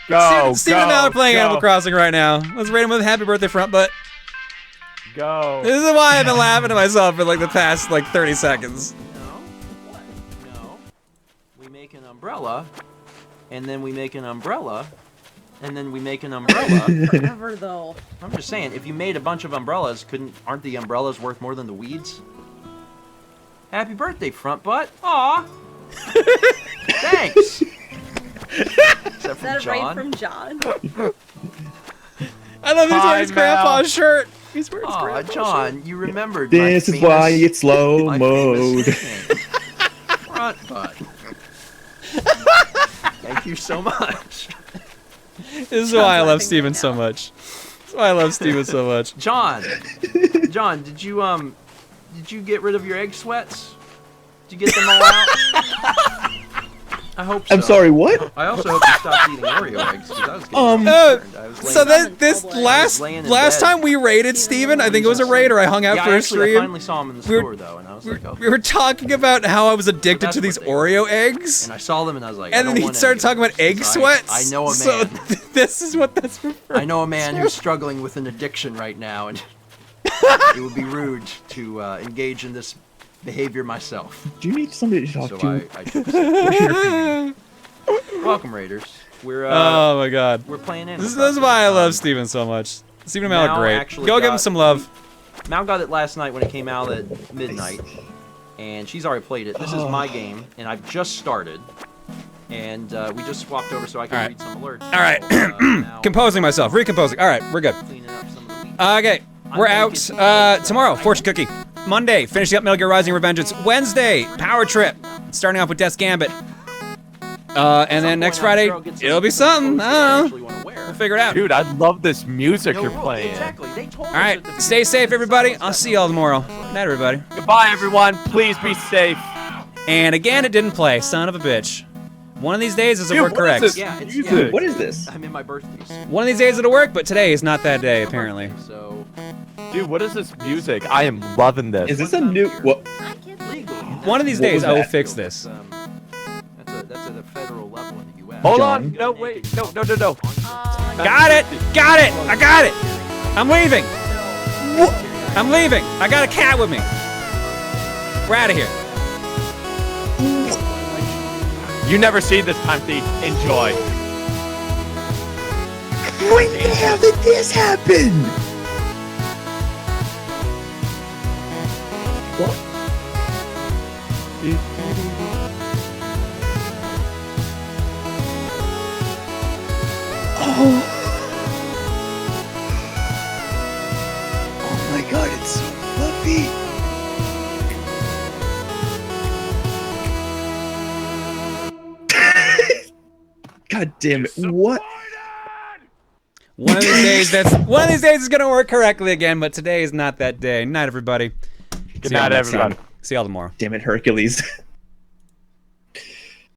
B: Go.
A: Stephen and Mal are playing Animal Crossing right now. Let's raid him with Happy Birthday Front Butt.
B: Go.
A: This is why I've been laughing to myself for like the past 30 seconds.
K: No. We make an umbrella, and then we make an umbrella, and then we make an umbrella.
L: Forever though.
K: I'm just saying, if you made a bunch of umbrellas, aren't the umbrellas worth more than the weeds? Happy birthday, front butt. Aw. Thanks.
L: Is that right from John?
A: I love he's wearing his grandpa's shirt. He's wearing his grandpa's
K: John,
A: shirt.
K: you remembered
C: This is why it's slow mode.
K: Front butt. Thank you so much.
A: This is why I love Steven so much. This is why I love Steven so much.
K: John, did you get rid of your egg sweats? Did you get them all out? I hope so.
C: I'm sorry, what?
K: I also hope you stopped eating Oreo eggs, 'cause I was getting concerned.
A: Last time we raided Steven, I think it was a raid or I hung out for a stream.
K: I finally saw him in the store though, and I was like, okay.
A: We were talking about how I was addicted to these Oreo eggs.
K: And I saw them and I was like,
A: and then he started talking about egg sweats.
K: I know a man.
A: So this is what that's referring.
K: I know a man who's struggling with an addiction right now, and it would be rude to engage in this behavior myself.
C: Do you need somebody to talk to?
K: I took a sip. Welcome, Raiders. We're
A: oh my god.
K: We're playing in.
A: This is why I love Steven so much. Steven and Mal are great. Go give him some love.
K: Mal got it last night when it came out at midnight, and she's already played it. This is my game, and I've just started. And we just swapped over so I can read some alerts.
A: All right. Composing myself. Recomposing. All right, we're good. Okay. We're out tomorrow. Fortune Cookie. Monday, finishing up Metal Gear Rising Revengeance. Wednesday, Power Trip. Starting off with Death's Gambit. And then next Friday, it'll be something. I don't know. We'll figure it out.
B: Dude, I love this music you're playing.
A: All right. Stay safe, everybody. I'll see y'all tomorrow. Good night, everybody.
B: Goodbye, everyone. Please be safe.
A: And again, it didn't play. Son of a bitch. One of these days it'll work correct.
C: What is this?
K: I'm in my birthdays.
A: One of these days it'll work, but today is not that day, apparently.
K: So,
B: dude, what is this music? I am loving this.
C: Is this a new? What?
A: One of these days I will fix this.
K: That's at a federal level in the U.S.
B: Hold on. No, wait. No.
A: Got it. I got it. I'm leaving. I'm leaving. I got a cat with me. We're out of here.
B: You never see this time, Thief. Enjoy.
C: When the hell did this happen? What? God damn it! What?
A: One of these days, it's gonna work correctly again. But today is not that day. Night, everybody.
B: Good night, everybody.
A: See y'all tomorrow.
C: Damn it, Hercules.